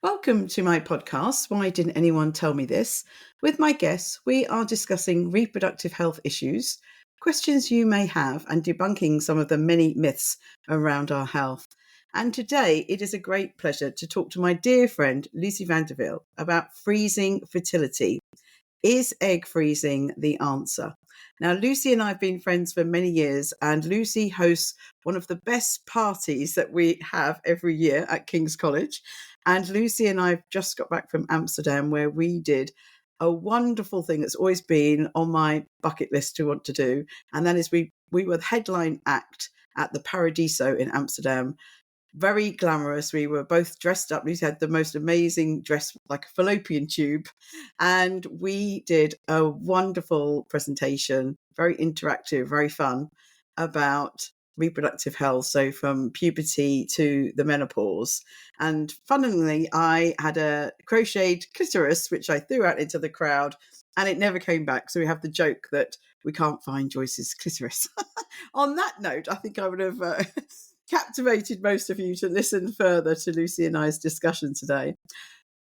Welcome to my podcast, Why Didn't Anyone Tell Me This? With my guests, we are discussing reproductive health issues, questions you may have, and debunking some of the many myths around our health. And today, it is a great pleasure to talk to my dear friend, Lucy Vanderville, about freezing fertility. Is egg freezing the answer? Now, Lucy and I have been friends for many years, and Lucy hosts one of the best parties that we have every year at King's College. And Lucy and I have just got back from Amsterdam, where we did a wonderful thing that's always been on my bucket list to want to do. And that is we were the headline act at the Paradiso in Amsterdam. Very glamorous. We were both dressed up. We had the most amazing dress, like a fallopian tube. And we did a wonderful presentation, very interactive, very fun, about reproductive health. So from puberty to the menopause. And funnily, I had a crocheted clitoris, which I threw out into the crowd, and it never came back. So we have the joke that we can't find Joyce's clitoris. On that note, I think I would have captivated most of you to listen further to Lucy and I's discussion today.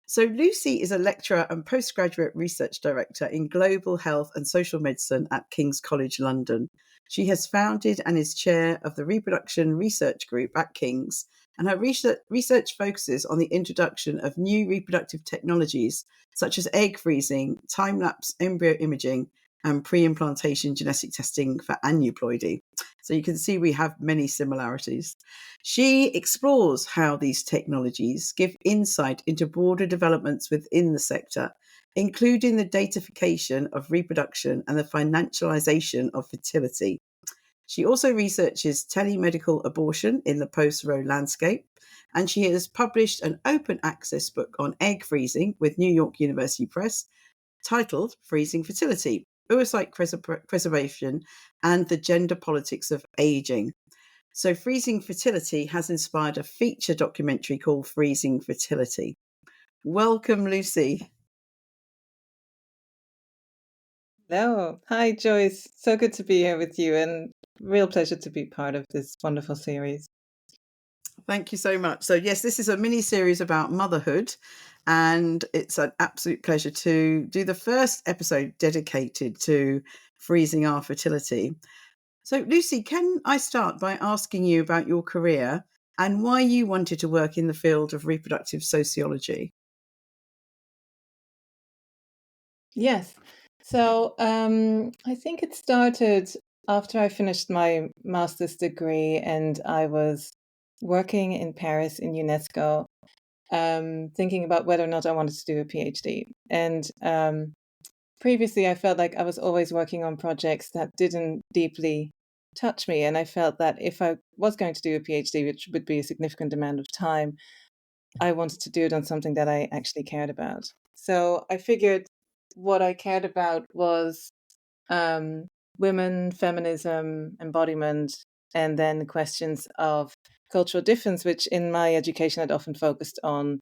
So Lucy is a lecturer and postgraduate research director in global health and social medicine at King's College London. She has founded and is chair of the Reproduction Research Group at King's, and her research focuses on the introduction of new reproductive technologies such as egg freezing, time-lapse embryo imaging, and preimplantation genetic testing for aneuploidy. So you can see we have many similarities. She explores how these technologies give insight into broader developments within the sector, including the datafication of reproduction and the financialisation of fertility. She also researches telemedical abortion in the post-Roe landscape, and she has published an open access book on egg freezing with New York University Press titled Freezing Fertility, Oocyte Cryopreservation, and the Gender Politics of Aging. So Freezing Fertility has inspired a feature documentary called Freezing Fertility. Welcome, Lucy. Hello. Hi, Joyce. So good to be here with you, and real pleasure to be part of this wonderful series. Thank you so much. So yes, this is a mini series about motherhood, and it's an absolute pleasure to do the first episode dedicated to freezing our fertility. So Lucy, can I start by asking you about your career and why you wanted to work in the field of reproductive sociology? Yes. So I think it started after I finished my master's degree and I was working in Paris in UNESCO, thinking about whether or not I wanted to do a PhD. And previously, I felt like I was always working on projects that didn't deeply touch me. And I felt that if I was going to do a PhD, which would be a significant amount of time, I wanted to do it on something that I actually cared about. So I figured what I cared about was um, women, feminism, embodiment, and then questions of cultural difference, which in my education I'd often focused on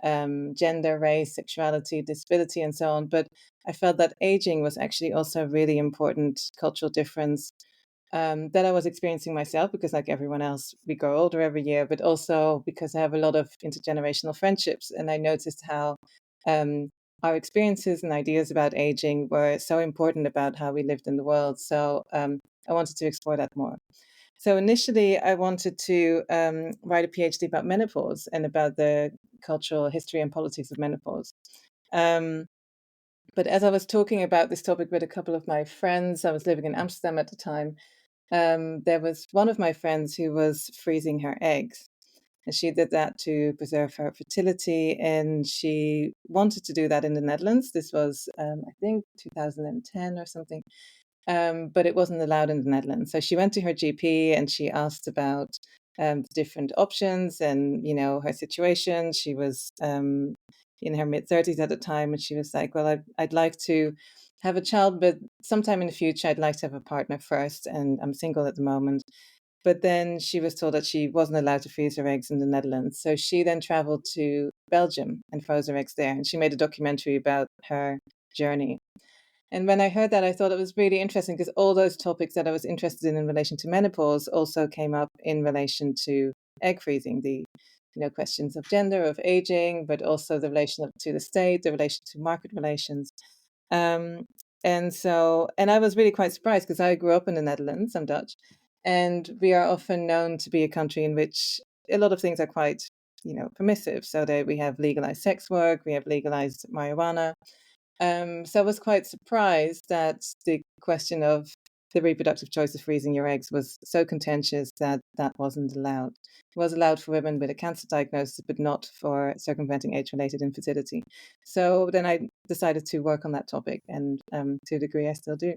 gender, race, sexuality, disability, and so on. But I felt that aging was actually also a really important cultural difference that I was experiencing myself because, like everyone else, we grow older every year, but also because I have a lot of intergenerational friendships. And I noticed how um, our experiences and ideas about aging were so important about how we lived in the world. So I wanted to explore that more. So initially, I wanted to write a PhD about menopause and about the cultural history and politics of menopause. Um, but as I was talking about this topic with a couple of my friends, I was living in Amsterdam at the time. There was one of my friends who was freezing her eggs. And she did that to preserve her fertility. And she wanted to do that in the Netherlands. This was, I think, 2010 or something. But it wasn't allowed in the Netherlands. So she went to her GP and she asked about the different options and, her situation. She was in her mid-30s at the time. And she was like, well, I'd like to have a child, but sometime in the future, I'd like to have a partner first. And I'm single at the moment. But then she was told that she wasn't allowed to freeze her eggs in the Netherlands. So she then traveled to Belgium and froze her eggs there. And she made a documentary about her journey. And when I heard that, I thought it was really interesting because all those topics that I was interested in relation to menopause also came up in relation to egg freezing, the questions of gender, of aging, but also the relation to the state, the relation to market relations. And I was really quite surprised because I grew up in the Netherlands. I'm Dutch, and we are often known to be a country in which a lot of things are quite, permissive. So that we have legalized sex work, we have legalized marijuana. So I was quite surprised that the question of the reproductive choice of freezing your eggs was so contentious that that wasn't allowed. It was allowed for women with a cancer diagnosis, but not for circumventing age-related infertility. So then I decided to work on that topic, and to a degree, I still do.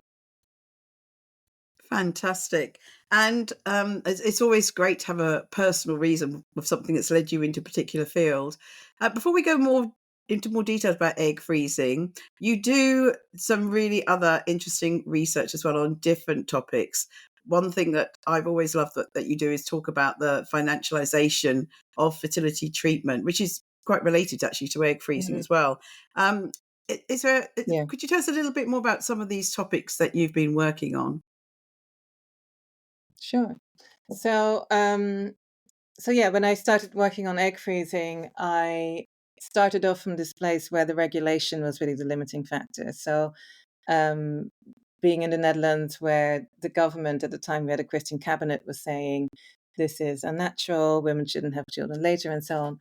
Fantastic. And it's always great to have a personal reason of something that's led you into a particular field. Before we go into more details about egg freezing, you do some really other interesting research as well on different topics. One thing that I've always loved that you do is talk about the financialisation of fertility treatment, which is quite related actually to egg freezing as well. Um, Yeah, could you tell us a little bit more about some of these topics that you've been working on? sure. So, yeah, when I started working on egg freezing, I started off from this place where the regulation was really the limiting factor. So, um, being in the Netherlands, where the government at the time we had a Christian cabinet was saying this is unnatural, women shouldn't have children later, and so on.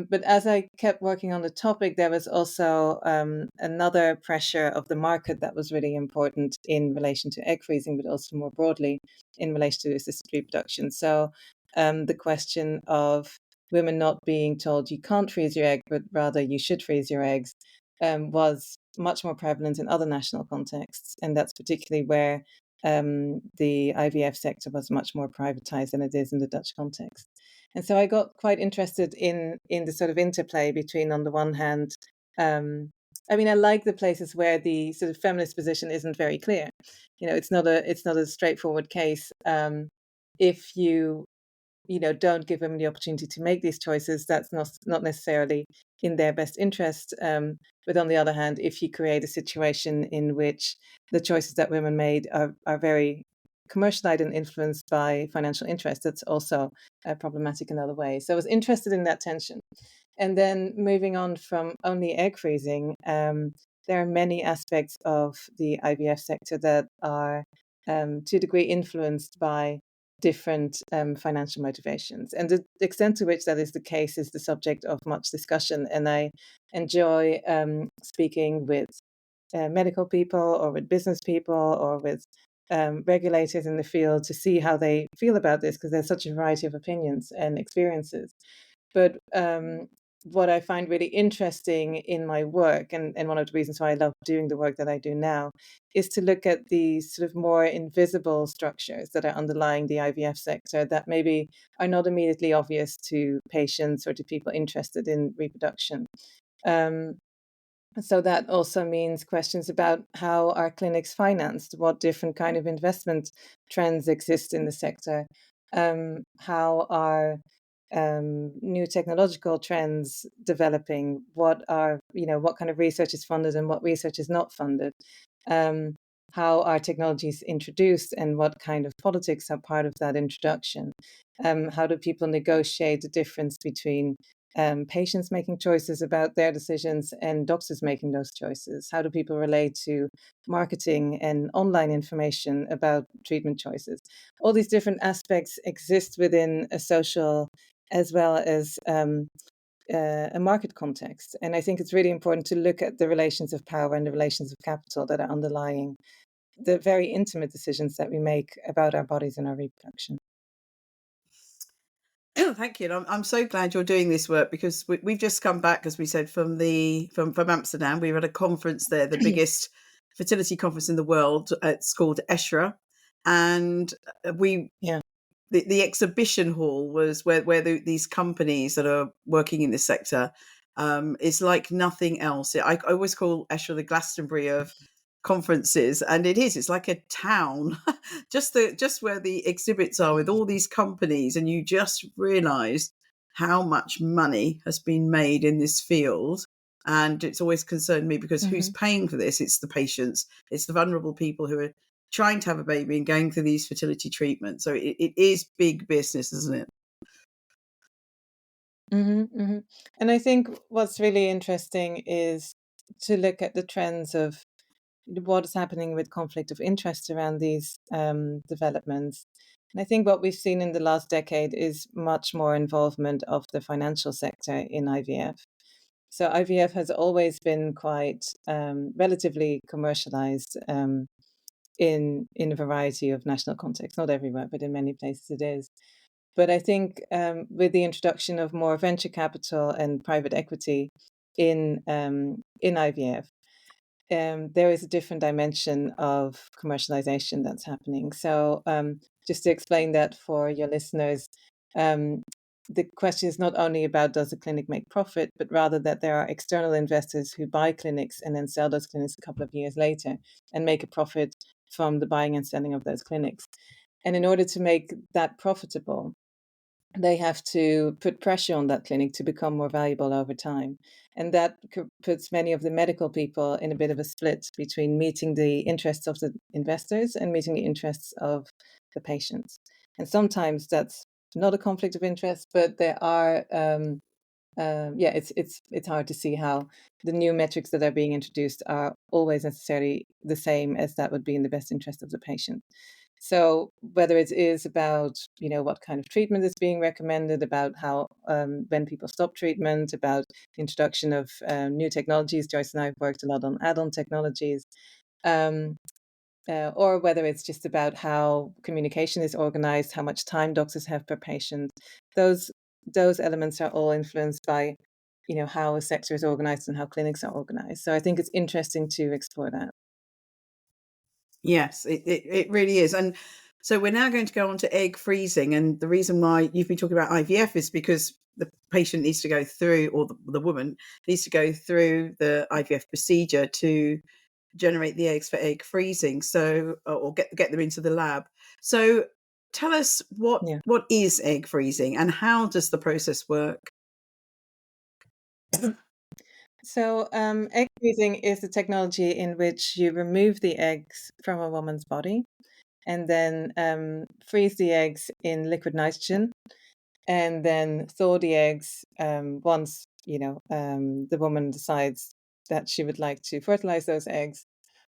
But as I kept working on the topic, there was also another pressure of the market that was really important in relation to egg freezing, but also more broadly in relation to assisted reproduction. So the question of women not being told you can't freeze your egg, but rather you should freeze your eggs, was much more prevalent in other national contexts. And that's particularly where the IVF sector was much more privatized than it is in the Dutch context. And so I got quite interested in the sort of interplay between, on the one hand, I like the places where the sort of feminist position isn't very clear. It's not a straightforward case. If you don't give women the opportunity to make these choices, that's not necessarily in their best interest. But on the other hand, if you create a situation in which the choices that women made are very commercialized and influenced by financial interests, that's also problematic in other ways. So I was interested in that tension. And then moving on from only egg freezing, there are many aspects of the IVF sector that are to a degree influenced by different financial motivations. And the extent to which that is the case is the subject of much discussion. And I enjoy speaking with medical people or with business people or with regulators in the field to see how they feel about this, because there's such a variety of opinions and experiences. But what I find really interesting in my work, and one of the reasons why I love doing the work that I do now, is to look at these sort of more invisible structures that are underlying the IVF sector that maybe are not immediately obvious to patients or to people interested in reproduction. Um, so that also means questions about how are clinics financed, what different kind of investment trends exist in the sector, how are new technological trends developing, what kind of research is funded and what research is not funded, um, how are technologies introduced and what kind of politics are part of that introduction, how do people negotiate the difference between patients making choices about their decisions and doctors making those choices? How do people relate to marketing and online information about treatment choices? All these different aspects exist within a social as well as a market context. And I think it's really important to look at the relations of power and the relations of capital that are underlying the very intimate decisions that we make about our bodies and our reproduction. Thank you. And I'm so glad you're doing this work because we've just come back, as we said, from Amsterdam. We were at a conference there, the biggest fertility conference in the world. It's called ESHRA, and we Yeah. the exhibition hall was where these companies that are working in this sector is like nothing else. I always call ESHRA the Glastonbury of conferences, and it's like a town just where the exhibits are with all these companies, and you just realize how much money has been made in this field. And it's always concerned me because who's Hmm. paying for this? It's the patients, it's the vulnerable people who are trying to have a baby and going through these fertility treatments. So it is big business, isn't it? And I think what's really interesting is to look at the trends of what is happening with conflict of interest around these developments. And I think what we've seen in the last decade is much more involvement of the financial sector in IVF. So IVF has always been quite relatively commercialized in a variety of national contexts, not everywhere, but in many places it is. But I think with the introduction of more venture capital and private equity in IVF, there is a different dimension of commercialization that's happening. So just to explain that for your listeners, um, the question is not only about does the clinic make profit, but rather that there are external investors who buy clinics and then sell those clinics a couple of years later and make a profit from the buying and selling of those clinics. And in order to make that profitable, they have to put pressure on that clinic to become more valuable over time. And that puts many of the medical people in a bit of a split between meeting the interests of the investors and meeting the interests of the patients. And sometimes that's not a conflict of interest, but there are it's hard to see how the new metrics that are being introduced are always necessarily the same as that would be in the best interest of the patient. So whether it is about what kind of treatment is being recommended, about how when people stop treatment, about the introduction of new technologies. Joyce and I have worked a lot on add-on technologies. Um, or whether it's just about how communication is organized, how much time doctors have per patient. Those those elements are all influenced by, how a sector is organized and how clinics are organized. So I think it's interesting to explore that. Yes, it really is. And so we're now going to go on to egg freezing. And the reason why you've been talking about IVF is because the patient needs to go through, or the woman needs to go through the IVF procedure to generate the eggs for egg freezing. So, or get them into the lab. So tell us Yeah. what is egg freezing and how does the process work? So, egg freezing is the technology in which you remove the eggs from a woman's body and then freeze the eggs in liquid nitrogen and then thaw the eggs once, the woman decides that she would like to fertilize those eggs,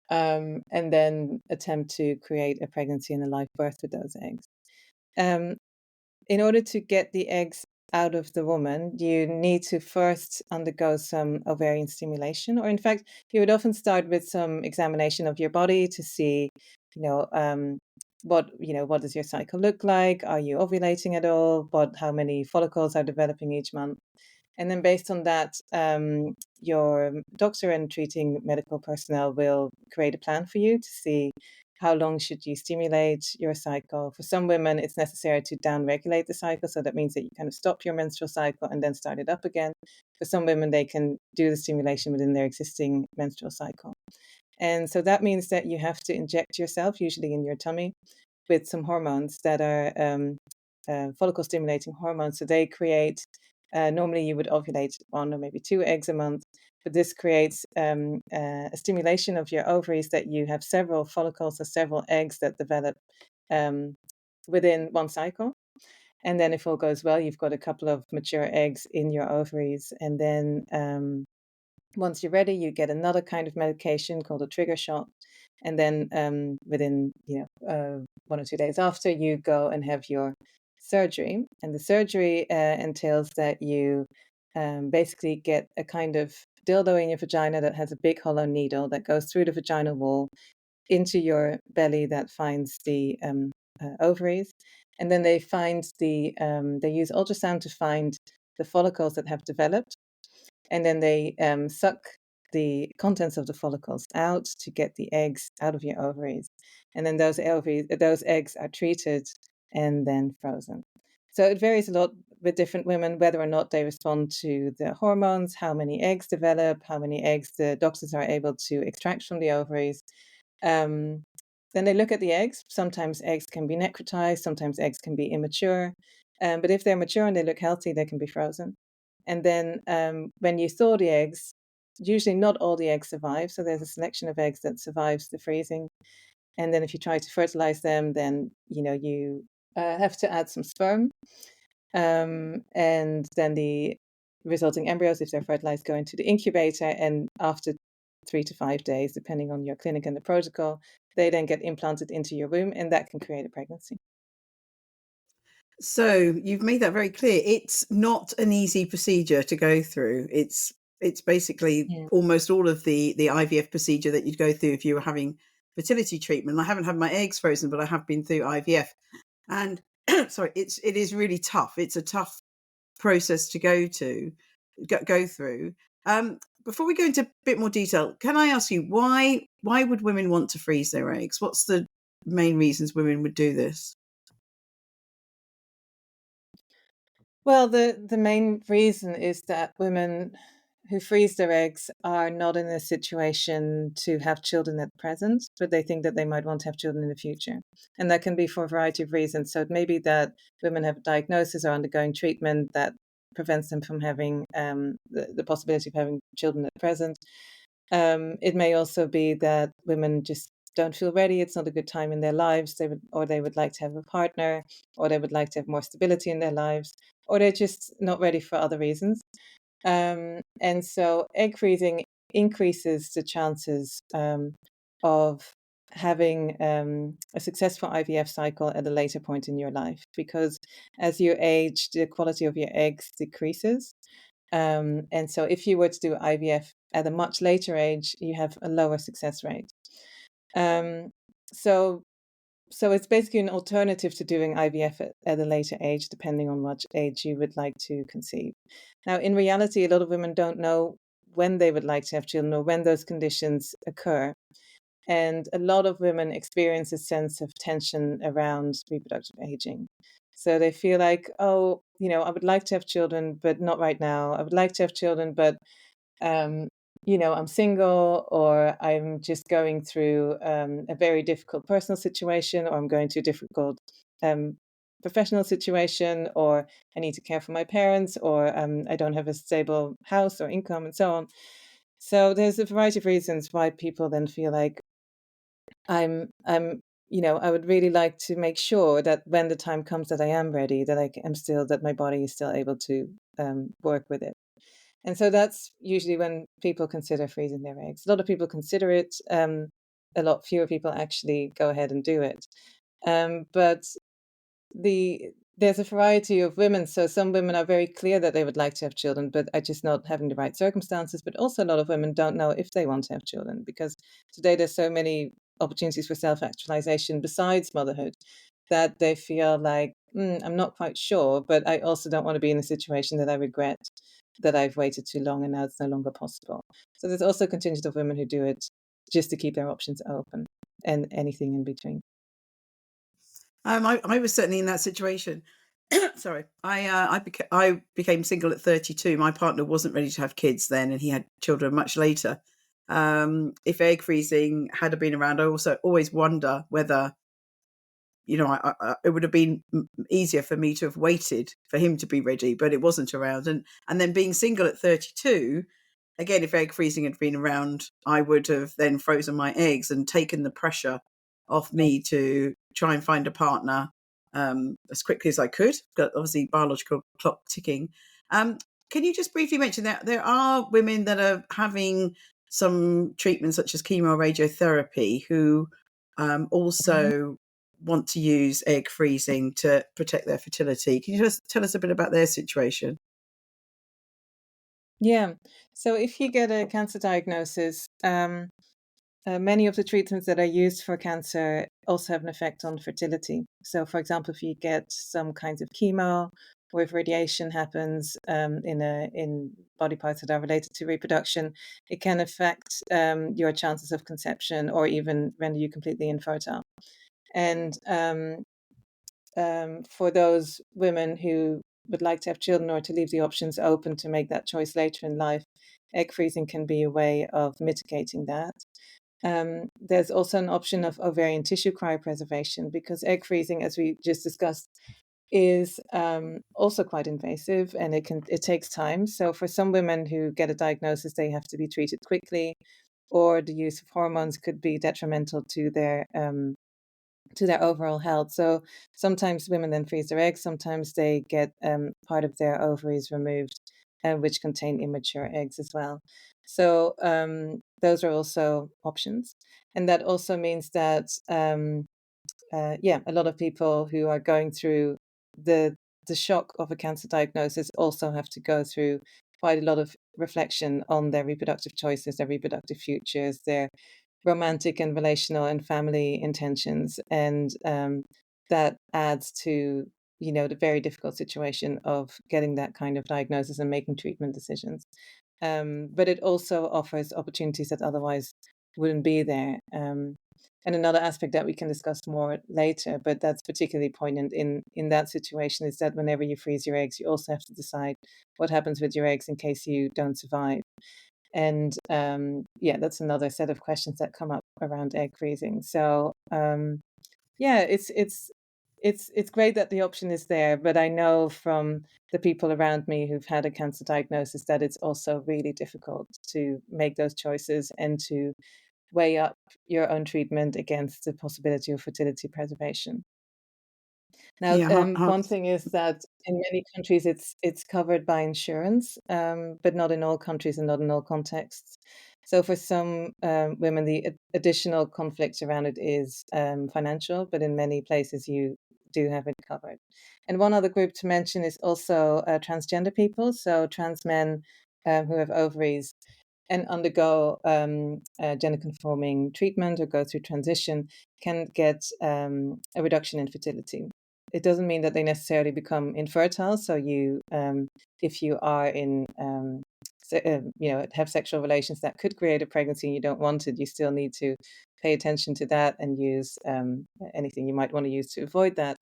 and then attempt to create a pregnancy and a live birth with those eggs. Um, in order to get the eggs out of the woman, you need to first undergo some ovarian stimulation, or in fact, you would often start with some examination of your body to see, you know, um, what does your cycle look like? Are you ovulating at all? How many follicles are developing each month? And then based on that, your doctor and treating medical personnel will create a plan for you to see how long should you stimulate your cycle. For some women, it's necessary to down-regulate the cycle. So that means that you kind of stop your menstrual cycle and then start it up again. For some women, they can do the stimulation within their existing menstrual cycle. And so that means that you have to inject yourself, usually in your tummy, with some hormones that are follicle stimulating hormones. So they create, normally you would ovulate one or maybe two eggs a month, but this creates a stimulation of your ovaries that you have several follicles or several eggs that develop um, within one cycle. And then, if all goes well, you've got a couple of mature eggs in your ovaries. And then, once you're ready, you get another kind of medication called a trigger shot. And then, within 1 or 2 days after, you go and have your surgery. And the surgery entails that you basically get a kind of dildo in your vagina that has a big hollow needle that goes through the vaginal wall into your belly that finds the ovaries. And then they use ultrasound to find the follicles that have developed. And then they suck the contents of the follicles out to get the eggs out of your ovaries. And then those eggs are treated and then frozen. So it varies a lot with different women, whether or not they respond to the hormones, how many eggs develop, how many eggs the doctors are able to extract from the ovaries. Um, then they look at the eggs. Sometimes eggs can be necrotized, sometimes eggs can be immature. But if they're mature and they look healthy, they can be frozen. And then when you thaw the eggs, usually not all the eggs survive. So there's a selection of eggs that survives the freezing. And then if you try to fertilize them, then you have to add some sperm. And then the resulting embryos, if they're fertilized, go into the incubator, and after 3 to 5 days, depending on your clinic and the protocol, they then get implanted into your womb, and that can create a pregnancy. So you've made that very clear. It's not an easy procedure to go through. It's basically Yeah. almost all of the IVF procedure that you'd go through if you were having fertility treatment. I haven't had my eggs frozen, but I have been through IVF, and sorry, it is really tough. It's a tough process to go through. Before we go into a bit more detail, can I ask you why would women want to freeze their eggs? What's the main reasons women would do this? Well, the main reason is that women who freeze their eggs are not in a situation to have children at present, but they think that they might want to have children in the future. And that can be for a variety of reasons. So it may be that women have a diagnosis or undergoing treatment that prevents them from having the possibility of having children at present. It may also be that women just don't feel ready. It's not a good time in their lives. They would like to have a partner, or they would like to have more stability in their lives, or they're just not ready for other reasons. And so egg freezing increases the chances of having a successful IVF cycle at a later point in your life, because as you age, the quality of your eggs decreases. And so if you were to do IVF at a much later age, you have a lower success rate. Um, so so it's basically an alternative to doing IVF at a later age, depending on what age you would like to conceive. Now, in reality, a lot of women don't know when they would like to have children or when those conditions occur. And a lot of women experience a sense of tension around reproductive aging. So they feel like, oh, I would like to have children, but not right now. I would like to have children, but um, I'm single, or I'm just going through a very difficult personal situation, or I'm going through a difficult um, professional situation, or I need to care for my parents, or I don't have a stable house or income, and so on. So there's a variety of reasons why people then feel like I would really like to make sure that when the time comes that I am ready, that that my body is still able to work with it. And so that's usually when people consider freezing their eggs. A lot of people consider it. A lot fewer people actually go ahead and do it. But there's a variety of women. So some women are very clear that they would like to have children, but are just not having the right circumstances. But also a lot of women don't know if they want to have children, because today there's so many opportunities for self-actualization besides motherhood that they feel like, I'm not quite sure, but I also don't want to be in a situation that I regret that I've waited too long and now it's no longer possible. So there's also a contingent of women who do it just to keep their options open, and anything in between. I was certainly in that situation. Sorry, I became single at 32. My partner wasn't ready to have kids then, and he had children much later. If egg freezing had been around, I also always wonder whether it would have been easier for me to have waited for him to be ready, but it wasn't around. And then being single at 32, again, if egg freezing had been around, I would have then frozen my eggs and taken the pressure off me to try and find a partner as quickly as I could. But obviously, biological clock ticking. Um, can you just briefly mention that there are women that are having some treatments such as chemo or radiotherapy who Mhm. also want to use egg freezing to protect their fertility? Can you just tell us a bit about their situation? Yeah. So if you get a cancer diagnosis, many of the treatments that are used for cancer also have an effect on fertility. So, for example, if you get some kinds of chemo, or if radiation happens in body parts that are related to reproduction, it can affect your chances of conception, or even render you completely infertile. And for those women who would like to have children, or to leave the options open to make that choice later in life, egg freezing can be a way of mitigating that. There's also an option of ovarian tissue cryopreservation, because egg freezing, as we just discussed, is also quite invasive, and it takes time. So for some women who get a diagnosis, they have to be treated quickly, or the use of hormones could be detrimental to to their overall health. So sometimes women then freeze their eggs, sometimes they get part of their ovaries removed, which contain immature eggs as well. So those are also options. And that also means that, a lot of people who are going through the shock of a cancer diagnosis also have to go through quite a lot of reflection on their reproductive choices, their reproductive futures, their romantic and relational and family intentions, and that adds to the very difficult situation of getting that kind of diagnosis and making treatment decisions. But it also offers opportunities that otherwise wouldn't be there. And another aspect that we can discuss more later, but that's particularly poignant in that situation, is that whenever you freeze your eggs, you also have to decide what happens with your eggs in case you don't survive. And that's another set of questions that come up around egg freezing. So it's great that the option is there, but I know from the people around me who've had a cancer diagnosis that it's also really difficult to make those choices and to weigh up your own treatment against the possibility of fertility preservation. Now, Yeah, one thing is that in many countries it's covered by insurance, but not in all countries and not in all contexts. So for some women, the additional conflict around it is financial, but in many places you do have it covered. And one other group to mention is also transgender people, so trans men who have ovaries and undergo gender-conforming treatment or go through transition can get a reduction in fertility. It doesn't mean that they necessarily become infertile. So if you are have sexual relations that could create a pregnancy and you don't want it, you still need to pay attention to that and use anything you might want to use to avoid that.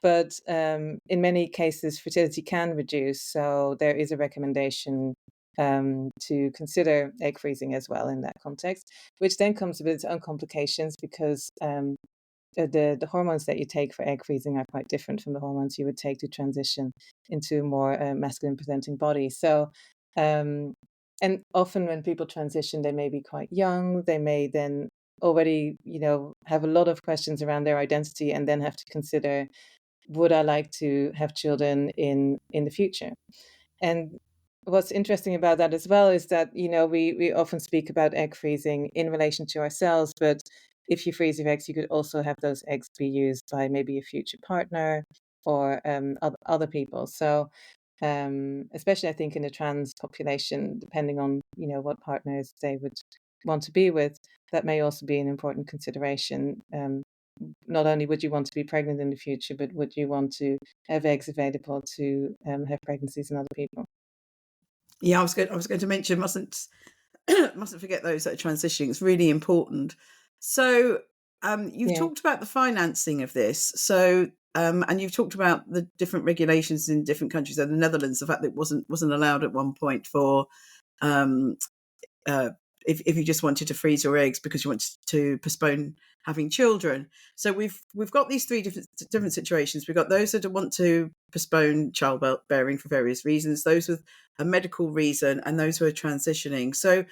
But in many cases, fertility can reduce. So there is a recommendation to consider egg freezing as well in that context, which then comes with its own complications because the hormones that you take for egg freezing are quite different from the hormones you would take to transition into a more masculine presenting body. So, and often when people transition, they may be quite young. They may then already, have a lot of questions around their identity and then have to consider, would I like to have children in the future? And what's interesting about that as well is that, we often speak about egg freezing in relation to ourselves, but if you freeze your eggs, you could also have those eggs be used by maybe a future partner or other people. So, especially I think in the trans population, depending on, what partners they would want to be with, that may also be an important consideration. Not only would you want to be pregnant in the future, but would you want to have eggs available to have pregnancies in other people? Yeah, I was going to mention mustn't mustn't forget those that are transitioning. It's really important. So you've Yeah. talked about the financing of this. So and you've talked about the different regulations in different countries. So the Netherlands, the fact that it wasn't allowed at one point for um, if you just wanted to freeze your eggs because you wanted to postpone having children. So we've got these three different situations. We've got those that want to postpone childbearing for various reasons, those with a medical reason, and those who are transitioning. So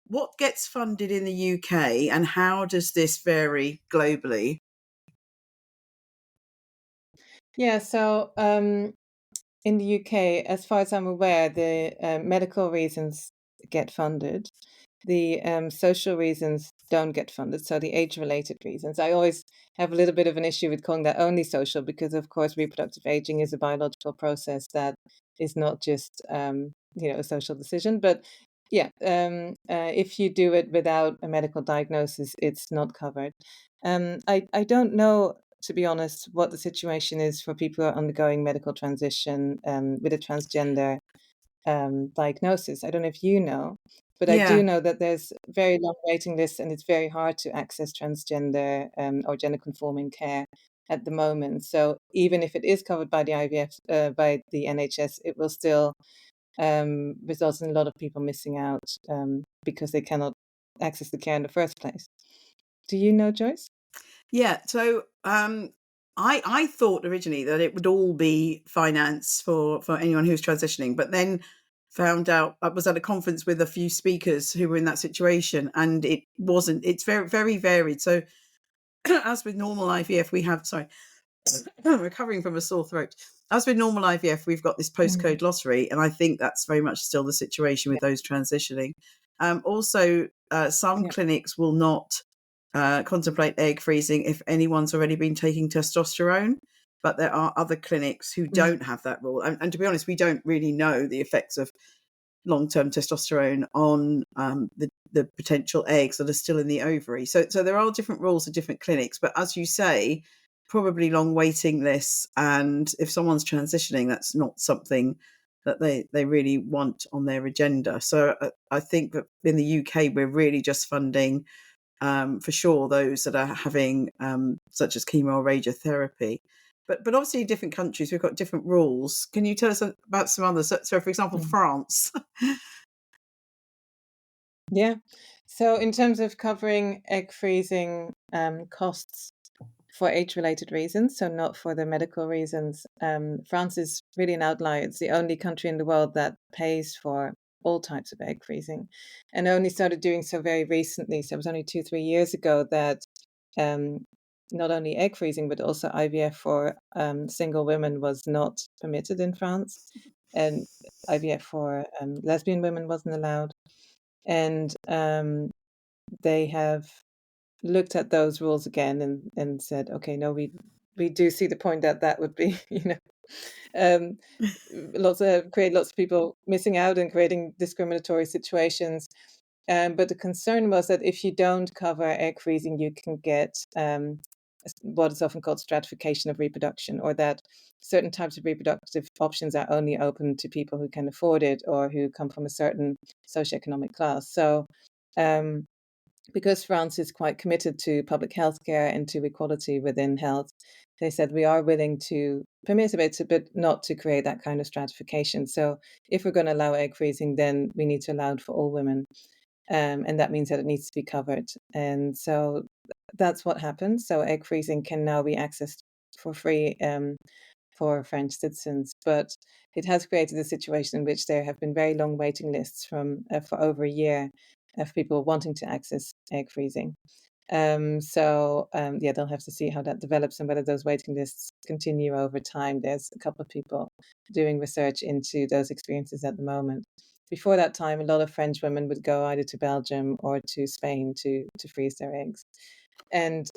what gets funded in the UK and how does this vary globally? Yeah, so in the UK, as far as I'm aware, the medical reasons get funded. The social reasons don't get funded, so the age-related reasons. I always have a little bit of an issue with calling that only social because, of course, reproductive aging is a biological process that is not just, a social decision. But yeah, if you do it without a medical diagnosis, it's not covered. I don't know, to be honest, what the situation is for people who are undergoing medical transition with a transgender diagnosis. I don't know if you know, but I do Yeah, know that there's very long waiting lists and it's very hard to access transgender or gender conforming care at the moment. So even if it is covered by the IVF, by the NHS, it will still result in a lot of people missing out because they cannot access the care in the first place. Do you know, Joyce? yeah. So I thought originally that it would all be finance for anyone who's transitioning, but then found out I was at a conference with a few speakers who were in that situation, and it wasn't. It's very very varied. So as with normal IVF, we have, sorry, recovering from a sore throat. As with normal IVF, we've got this postcode lottery, and I think that's very much still the situation with those transitioning. Also, some clinics will not contemplate egg freezing if anyone's already been taking testosterone, but there are other clinics who don't have that rule. And to be honest, we don't really know the effects of long-term testosterone on the potential eggs that are still in the ovary. So there are different rules at different clinics, but as you say, probably long waiting lists. And if someone's transitioning, that's not something that they really want on their agenda. So I think that in the UK, we're really just funding, for sure, those that are having such as chemo or radiotherapy. But obviously in different countries, we've got different rules. Can you tell us about some others? So for example, France. Yeah. So in terms of covering egg freezing costs for age-related reasons, so not for the medical reasons, France is really an outlier. It's the only country in the world that pays for all types of egg freezing, and only started doing so very recently. So it was only 2-3 years ago that not only egg freezing, but also IVF for single women was not permitted in France, and IVF for lesbian women wasn't allowed. And they have looked at those rules again and said, okay, no, we do see the point that would be, create lots of people missing out and creating discriminatory situations. But the concern was that if you don't cover egg freezing, you can get what is often called stratification of reproduction, or that certain types of reproductive options are only open to people who can afford it or who come from a certain socioeconomic class. So because France is quite committed to public health care and to equality within health, they said we are willing to permit it, but not to create that kind of stratification. So if we're going to allow egg freezing, then we need to allow it for all women. And that means that it needs to be covered. And so that's what happens. So egg freezing can now be accessed for free for French citizens, but it has created a situation in which there have been very long waiting lists for over a year of people wanting to access egg freezing. They'll have to see how that develops and whether those waiting lists continue over time. There's a couple of people doing research into those experiences at the moment. Before that time, a lot of French women would go either to Belgium or to Spain to freeze their eggs. And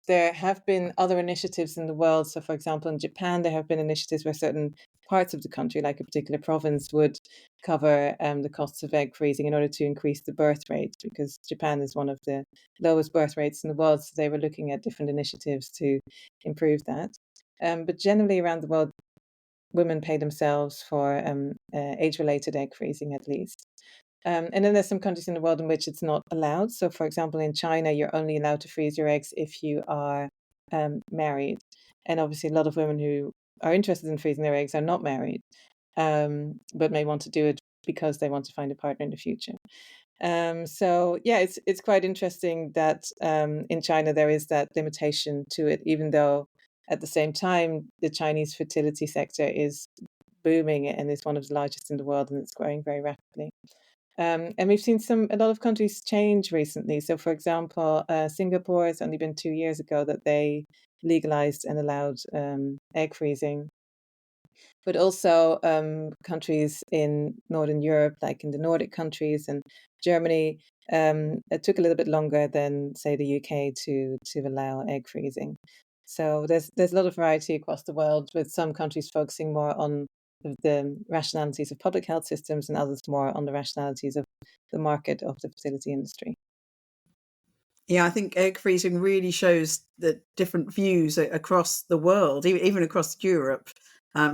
there have been other initiatives in the world. So, for example, in Japan, there have been initiatives where certain parts of the country, like a particular province, would cover the costs of egg freezing in order to increase the birth rate, because Japan is one of the lowest birth rates in the world. So they were looking at different initiatives to improve that. But generally around the world, women pay themselves for age-related egg freezing at least. And then there's some countries in the world in which it's not allowed. So, for example, in China, you're only allowed to freeze your eggs if you are married. And obviously, a lot of women who are interested in freezing their eggs are not married, but may want to do it because they want to find a partner in the future. It's quite interesting that in China there is that limitation to it, even though at the same time the Chinese fertility sector is booming and is one of the largest in the world, and it's growing very rapidly. And we've seen a lot of countries change recently. So, for example, Singapore, it's only been 2 years ago that they legalized and allowed egg freezing. But also countries in Northern Europe, like in the Nordic countries and Germany, it took a little bit longer than, say, the UK to allow egg freezing. So there's a lot of variety across the world, with some countries focusing more on the rationalities of public health systems and others more on the rationalities of the market of the fertility industry. Yeah, I think egg freezing really shows the different views across the world, even across Europe,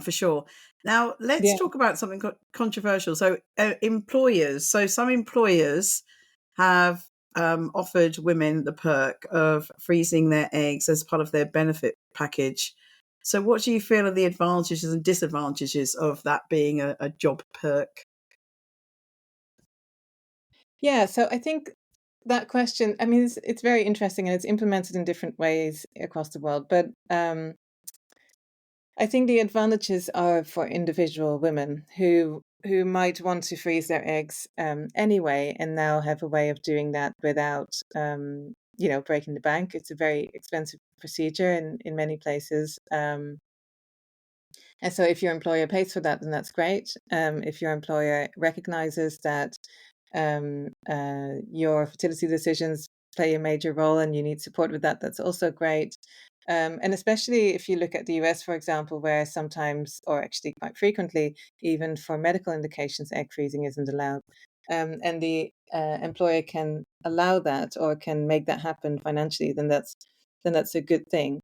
for sure. Now, let's Yeah. talk about something controversial. So, employers. So, some employers have offered women the perk of freezing their eggs as part of their benefit package. So, what do you feel are the advantages and disadvantages of that being a job perk? Yeah, so I think that question, I mean, it's very interesting and it's implemented in different ways across the world. But I think the advantages are for individual women who might want to freeze their eggs anyway, and now have a way of doing that without breaking the bank. It's a very expensive procedure in many places. And so if your employer pays for that, then that's great. If your employer recognizes that your fertility decisions play a major role and you need support with that, that's also great. And especially if you look at the US, for example, where sometimes, or actually quite frequently, even for medical indications, egg freezing isn't allowed. And the employer can allow that or can make that happen financially, then that's a good thing.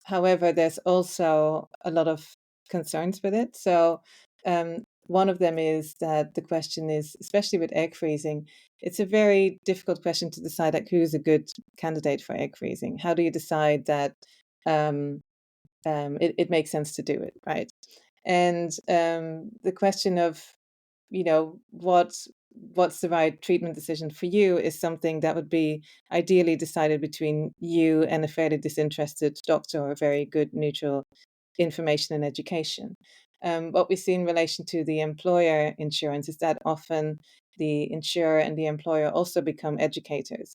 However, there's also a lot of concerns with it. So one of them is that the question is, especially with egg freezing, it's a very difficult question to decide like who's a good candidate for egg freezing. How do you decide that it makes sense to do it, right? And the question of, what's the right treatment decision for you is something that would be ideally decided between you and a fairly disinterested doctor or a very good neutral information and education. What we see in relation to the employer insurance is that often the insurer and the employer also become educators.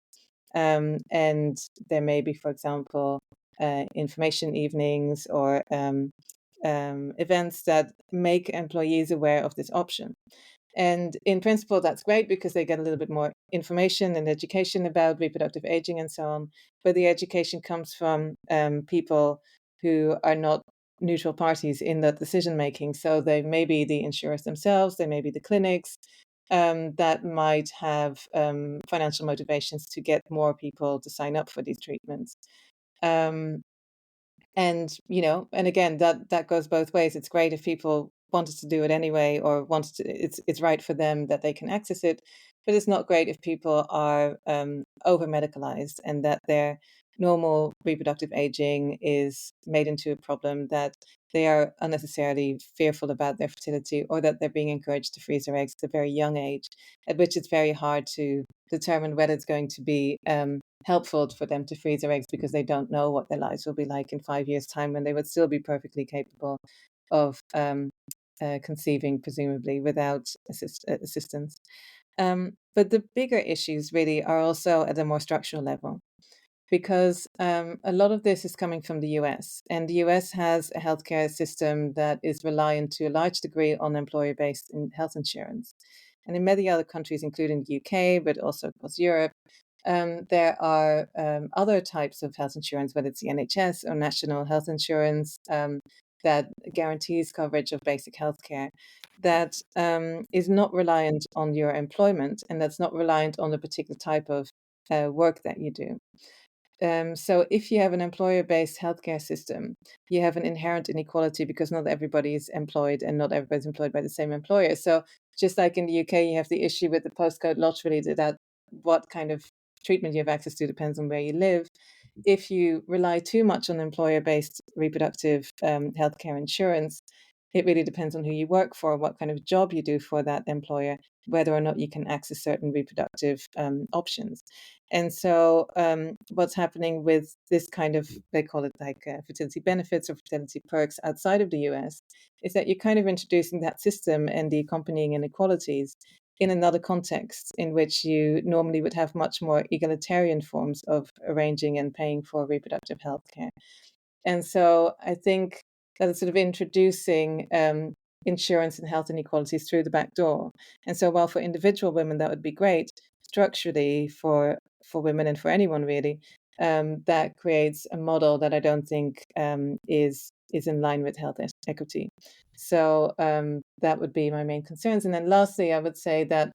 And there may be, for example, information evenings or events that make employees aware of this option. And in principle, that's great because they get a little bit more information and education about reproductive aging and so on. But the education comes from people who are not neutral parties in that decision making. So they may be the insurers themselves, they may be the clinics that might have financial motivations to get more people to sign up for these treatments. Um, and again, that goes both ways. It's great if people wanted to do it anyway, or wanted to, it's right for them that they can access it, but it's not great if people are over medicalized and that their normal reproductive aging is made into a problem, that they are unnecessarily fearful about their fertility, or that they're being encouraged to freeze their eggs at a very young age, at which it's very hard to determine whether it's going to be helpful for them to freeze their eggs, because they don't know what their lives will be like in 5 years' time, when they would still be perfectly capable of conceiving, presumably without assistance. But the bigger issues really are also at a more structural level, because a lot of this is coming from the US, and the US has a healthcare system that is reliant to a large degree on employer-based health insurance. And in many other countries, including the UK, but also across Europe, there are other types of health insurance, whether it's the NHS or national health insurance, that guarantees coverage of basic healthcare, that is not reliant on your employment, and that's not reliant on the particular type of work that you do. So if you have an employer-based healthcare system, you have an inherent inequality because not everybody is employed and not everybody's employed by the same employer. So just like in the UK, you have the issue with the postcode lottery, that what kind of treatment you have access to depends on where you live. If you rely too much on employer-based reproductive healthcare insurance, it really depends on who you work for, what kind of job you do for that employer, whether or not you can access certain reproductive options. And so what's happening with this kind of, they call it like fertility benefits or fertility perks outside of the US, is that you're kind of introducing that system and the accompanying inequalities in another context, in which you normally would have much more egalitarian forms of arranging and paying for reproductive health care. And so I think that it's sort of introducing insurance and health inequalities through the back door. And so while for individual women that would be great, structurally for women and for anyone really, that creates a model that I don't think is in line with health equity. So that would be my main concerns. And then lastly, I would say that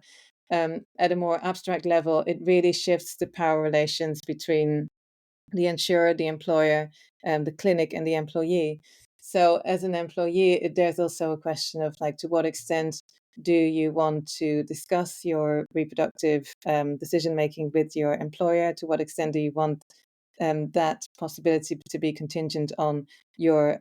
at a more abstract level, it really shifts the power relations between the insurer, the employer, the clinic, and the employee. So as an employee, there's also a question of like, to what extent do you want to discuss your reproductive decision making with your employer? To what extent do you want that possibility to be contingent on your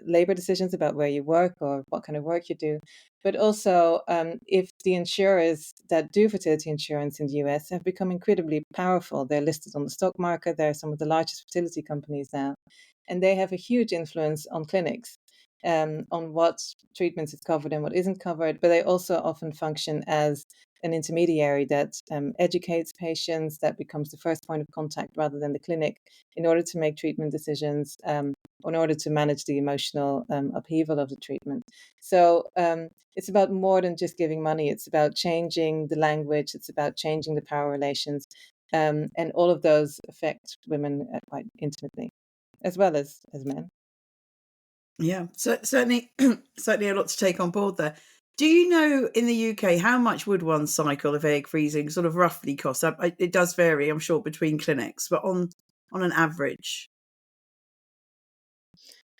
labor decisions about where you work or what kind of work you do? But also, if the insurers that do fertility insurance in the US have become incredibly powerful, they're listed on the stock market, they're some of the largest fertility companies now, and they have a huge influence on clinics, on what treatments is covered and what isn't covered, but they also often function as an intermediary that educates patients, that becomes the first point of contact rather than the clinic, in order to make treatment decisions, in order to manage the emotional upheaval of the treatment. So it's about more than just giving money. It's about changing the language. It's about changing the power relations. And all of those affect women quite intimately, as well as men. Yeah, so certainly, certainly a lot to take on board there. Do you know in the UK how much would one cycle of egg freezing sort of roughly cost? It does vary, I'm sure, between clinics, but on an average.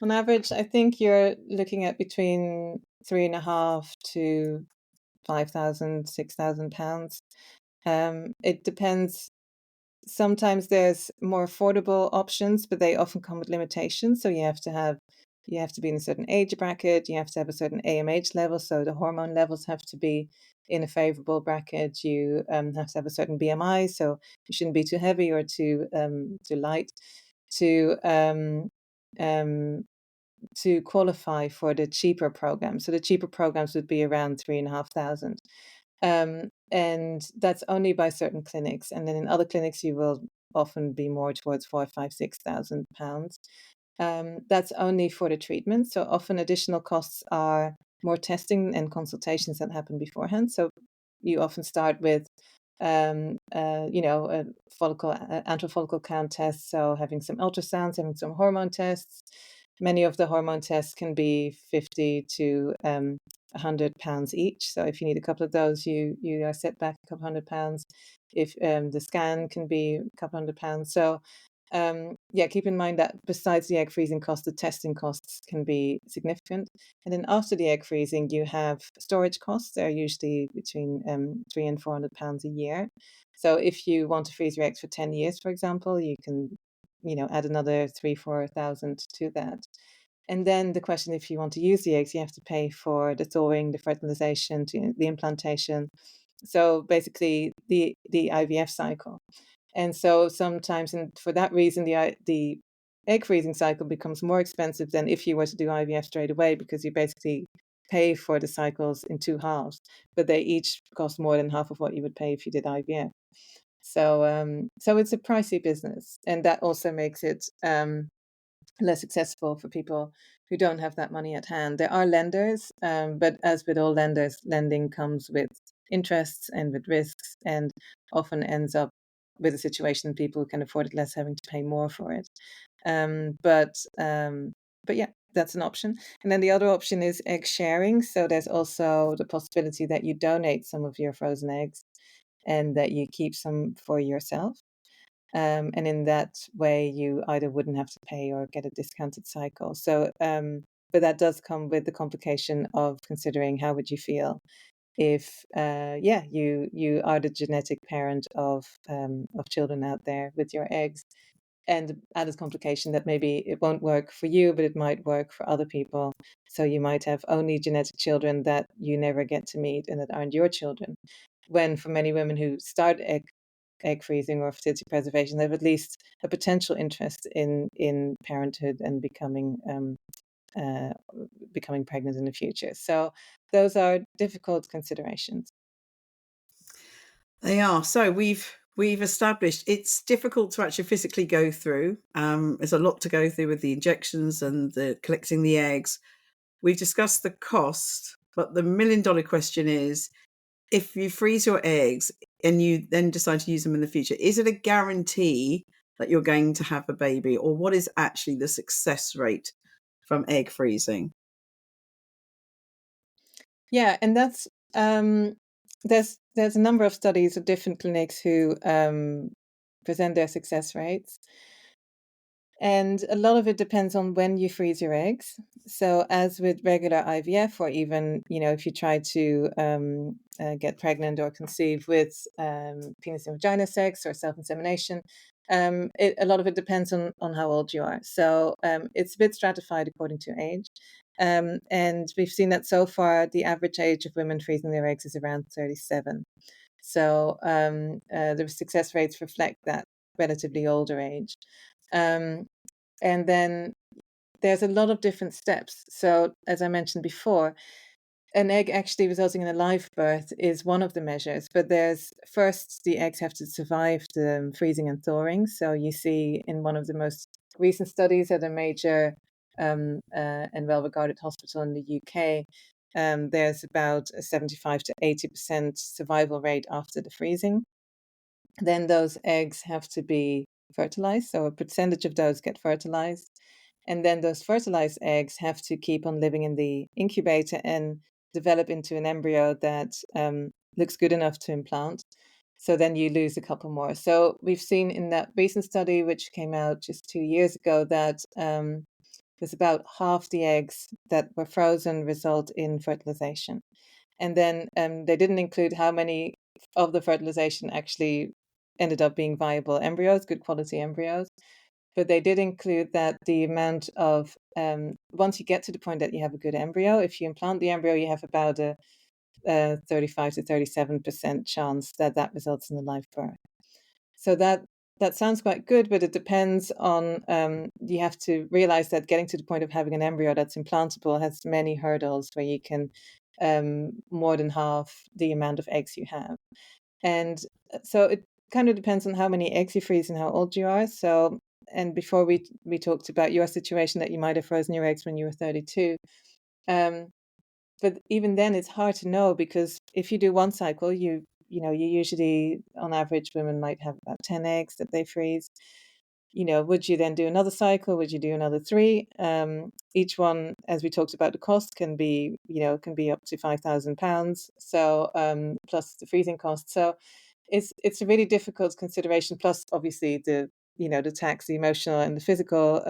On average, I think you're looking at between £3,500 to £5,000, £6,000. It depends. Sometimes there's more affordable options, but they often come with limitations. So you have to be in a certain age bracket. You have to have a certain AMH level. So the hormone levels have to be in a favorable bracket. You have to have a certain BMI. So you shouldn't be too heavy or too light to to qualify for the cheaper programs. So the cheaper programs would be around 3,500. And that's only by certain clinics. And then in other clinics, you will often be more towards 4, 5, £6,000. That's only for the treatment. So often additional costs are more testing and consultations that happen beforehand. So you often start with a antral follicle count test. So having some ultrasounds, having some hormone tests. Many of the hormone tests can be 50 to £100 each. So if you need a couple of those, you are set back a couple £100. If the scan can be a couple £100. So keep in mind that besides the egg freezing cost, the testing costs can be significant. And then after the egg freezing, you have storage costs. They're usually between £300 and £400 a year. So if you want to freeze your eggs for 10 years, for example, you can, add another 3,000-4,000 to that. And then the question, if you want to use the eggs, you have to pay for the thawing, the fertilization, the implantation. So basically the IVF cycle. And so sometimes, and for that reason, the egg freezing cycle becomes more expensive than if you were to do IVF straight away, because you basically pay for the cycles in two halves, but they each cost more than half of what you would pay if you did IVF. So it's a pricey business, and that also makes it less accessible for people who don't have that money at hand. There are lenders, but as with all lenders, lending comes with interests and with risks, and often ends up with a situation people who can afford it less having to pay more for it. But yeah, that's an option. And then the other option is egg sharing. So there's also the possibility that you donate some of your frozen eggs and that you keep some for yourself. And in that way, you either wouldn't have to pay or get a discounted cycle. So, but that does come with the complication of considering how would you feel if, you are the genetic parent of children out there with your eggs, and the added complication that maybe it won't work for you, but it might work for other people. So you might have only genetic children that you never get to meet and that aren't your children. When for many women who start egg freezing or fertility preservation, they have at least a potential interest in parenthood and becoming pregnant in the future. So those are difficult considerations. They are. So we've established it's difficult to actually physically go through. There's a lot to go through with the injections and the collecting the eggs. We've discussed the cost, but the $1 million question is, if you freeze your eggs and you then decide to use them in the future, is it a guarantee that you're going to have a baby, or what is actually the success rate from egg freezing? Yeah, and that's there's a number of studies of different clinics who present their success rates. And a lot of it depends on when you freeze your eggs. So, as with regular IVF, or even, if you try to get pregnant or conceive with penis and vagina sex or self insemination, a lot of it depends on how old you are. So, it's a bit stratified according to age. And we've seen that so far, the average age of women freezing their eggs is around 37. So, the success rates reflect that relatively older age. Um, and then there's a lot of different steps. So, as I mentioned before, an egg actually resulting in a live birth is one of the measures, but there's first the eggs have to survive the freezing and thawing. So you see in one of the most recent studies at a major and well-regarded hospital in the UK, there's about a 75 to 80% survival rate after the freezing. Then those eggs have to be fertilized, so a percentage of those get fertilized. And then those fertilized eggs have to keep on living in the incubator and develop into an embryo that looks good enough to implant. So then you lose a couple more. So we've seen in that recent study, which came out just 2 years ago, that there's about half the eggs that were frozen result in fertilization. And then they didn't include how many of the fertilization actually ended up being viable embryos, good quality embryos. But they did include that the amount of, once you get to the point that you have a good embryo, if you implant the embryo, you have about a 35 to 37% chance that that results in a live birth. So that sounds quite good, but it depends on, you have to realize that getting to the point of having an embryo that's implantable has many hurdles where you can more than half the amount of eggs you have. And so it kind of depends on how many eggs you freeze and how old you are. So, and before we talked about your situation that you might have frozen your eggs when you were 32. But even then it's hard to know, because if you do one cycle, you usually, on average, women might have about 10 eggs that they freeze. Would you then do another cycle? Would you do another three? Each one, as we talked about, the cost can be up to £5,000. So plus the freezing cost. So it's a really difficult consideration. Plus, obviously, the tax, the emotional, and the physical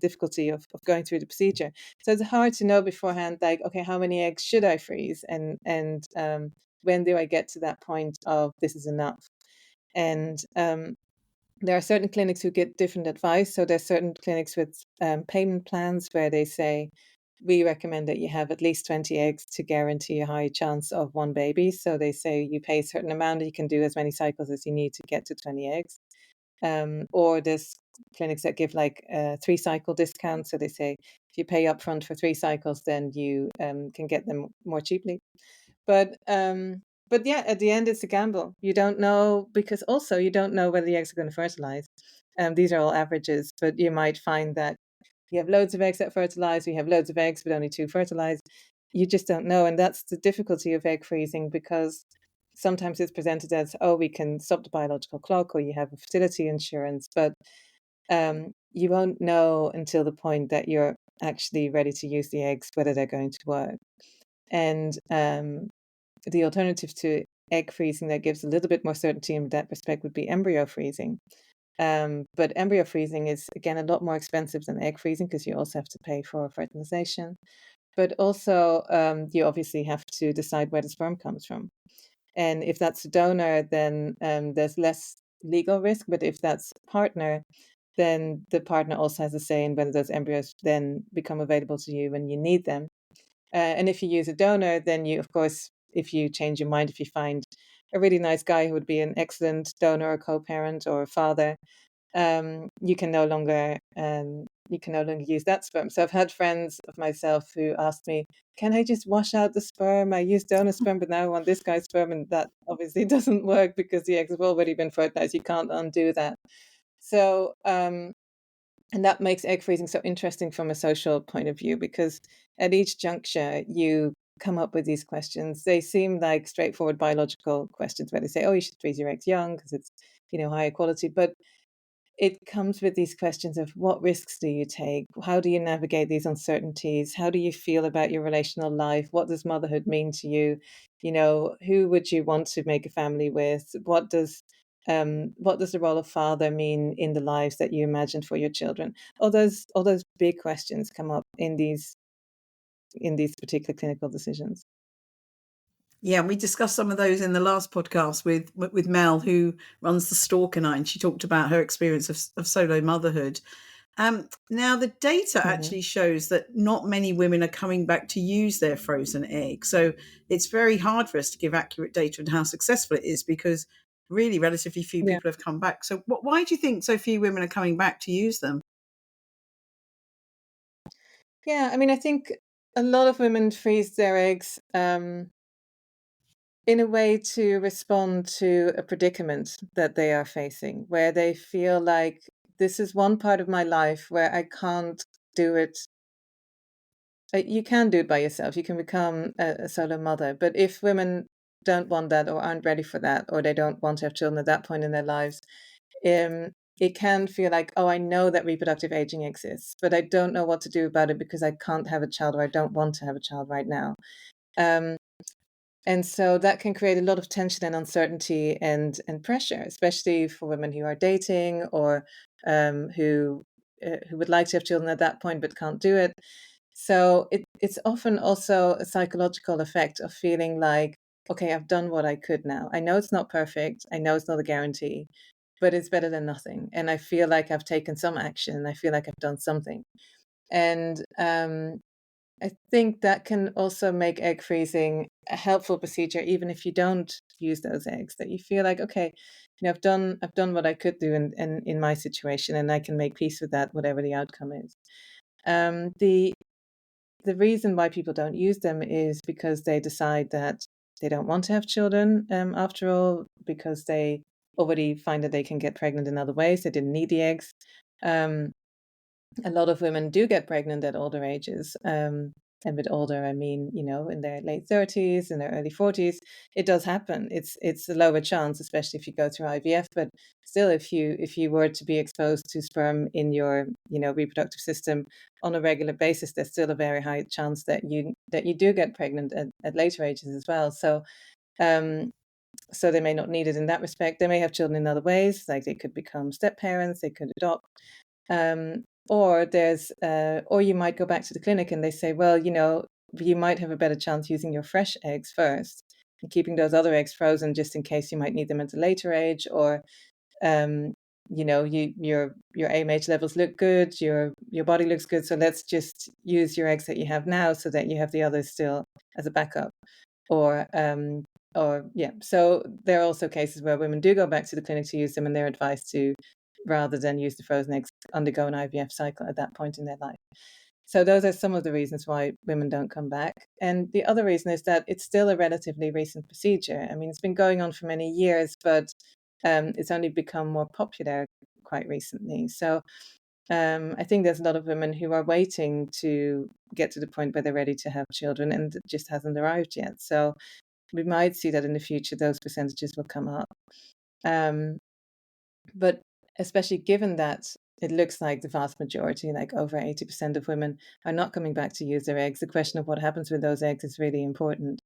difficulty of going through the procedure. So it's hard to know beforehand, like, okay, how many eggs should I freeze, and when do I get to that point of this is enough? And there are certain clinics who get different advice. So there's certain clinics with payment plans where they say, we recommend that you have at least 20 eggs to guarantee a high chance of one baby. So they say you pay a certain amount, you can do as many cycles as you need to get to 20 eggs. Or there's clinics that give like a 3-cycle discount. So they say if you pay upfront for 3 cycles, then you can get them more cheaply. But yeah, at the end, it's a gamble. You don't know, because also you don't know whether the eggs are going to fertilize. These are all averages, but you might find that you have loads of eggs that fertilize, you have loads of eggs, but only 2 fertilize. You just don't know. And that's the difficulty of egg freezing, because sometimes it's presented as, oh, we can stop the biological clock, or you have a fertility insurance, but you won't know until the point that you're actually ready to use the eggs, whether they're going to work. And the alternative to egg freezing that gives a little bit more certainty in that respect would be embryo freezing. But embryo freezing is, again, a lot more expensive than egg freezing, because you also have to pay for fertilization. But also, you obviously have to decide where the sperm comes from. And if that's a donor, then there's less legal risk. But if that's a partner, then the partner also has a say in whether those embryos then become available to you when you need them. And if you use a donor, then you, of course, if you change your mind, if you find a really nice guy who would be an excellent donor or co-parent or father, you can no longer use that sperm. So I've had friends of myself who asked me, can I just wash out the sperm? I use donor sperm, but now I want this guy's sperm. And that obviously doesn't work, because the eggs have already been fertilized. You can't undo that. So, and that makes egg freezing so interesting from a social point of view, because at each juncture, you come up with these questions. They seem like straightforward biological questions where they say, oh, you should freeze your eggs young because it's, higher quality. But it comes with these questions of, what risks do you take? How do you navigate these uncertainties? How do you feel about your relational life? What does motherhood mean to you? Who would you want to make a family with? What does the role of father mean in the lives that you imagine for your children? All those big questions come up in these particular clinical decisions. Yeah, we discussed some of those in the last podcast with Mel, who runs the Stalker Night, and she talked about her experience of solo motherhood. Now, the data actually shows that not many women are coming back to use their frozen egg. So it's very hard for us to give accurate data on how successful it is, because really relatively few people have come back. So why do you think so few women are coming back to use them? Yeah, I mean, I think a lot of women freeze their eggs in a way to respond to a predicament that they are facing, where they feel like this is one part of my life where I can't do it. You can do it by yourself. You can become a solo mother. But if women don't want that or aren't ready for that, or they don't want to have children at that point in their lives, it can feel like, oh, I know that reproductive aging exists, but I don't know what to do about it because I can't have a child or I don't want to have a child right now. And so that can create a lot of tension and uncertainty and pressure, especially for women who are dating or who would like to have children at that point but can't do it. So it's often also a psychological effect of feeling like, okay, I've done what I could now. I know it's not perfect. I know it's not a guarantee, but it's better than nothing. And I feel like I've taken some action. I feel like I've done something. And I think that can also make egg freezing a helpful procedure, even if you don't use those eggs. That you feel like, okay, I've done what I could do in my situation, and I can make peace with that, whatever the outcome is. The reason why people don't use them is because they decide that they don't want to have children, after all, because they already find that they can get pregnant in other ways. They didn't need the eggs. A lot of women do get pregnant at older ages. And with older, I mean, in their late 30s, in their early 40s, it does happen. It's a lower chance, especially if you go through IVF. But still, if you were to be exposed to sperm in your reproductive system on a regular basis, there's still a very high chance that you do get pregnant at later ages as well. So so they may not need it in that respect. They may have children in other ways, like they could become step parents, they could adopt. Or you might go back to the clinic and they say, well, you might have a better chance using your fresh eggs first and keeping those other eggs frozen just in case you might need them at a later age, or your AMH levels look good, your body looks good, so let's just use your eggs that you have now so that you have the others still as a backup. Or yeah, so there are also cases where women do go back to the clinic to use them, and they're advised to, rather than use the frozen eggs, undergo an IVF cycle at that point in their life. So those are some of the reasons why women don't come back. And the other reason is that it's still a relatively recent procedure. I mean, it's been going on for many years, but it's only become more popular quite recently. So I think there's a lot of women who are waiting to get to the point where they're ready to have children, and it just hasn't arrived yet. So we might see that in the future, those percentages will come up. But especially given that it looks like the vast majority, like over 80% of women, are not coming back to use their eggs, the question of what happens with those eggs is really important.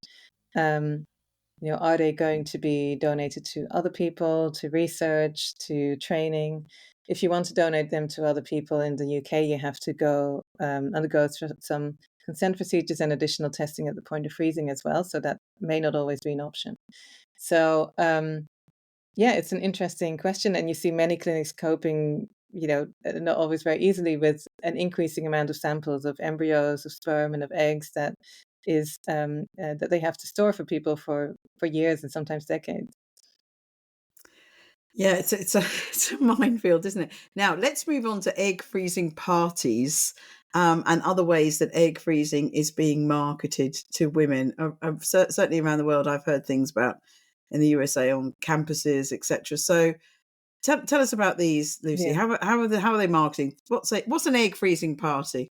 Are they going to be donated to other people, to research, to training? If you want to donate them to other people in the UK, you have to go undergo some consent procedures and additional testing at the point of freezing as well. So that may not always be an option. So yeah, it's an interesting question. And you see many clinics coping, not always very easily, with an increasing amount of samples of embryos, of sperm, and of eggs that is that they have to store for people for years and sometimes decades. Yeah, it's a minefield, isn't it? Now let's move on to egg freezing parties, and other ways that egg freezing is being marketed to women. Certainly around the world, I've heard things about in the USA on campuses, etc. So tell us about these, Lucy. Yeah. How are they marketing? What's an egg freezing party?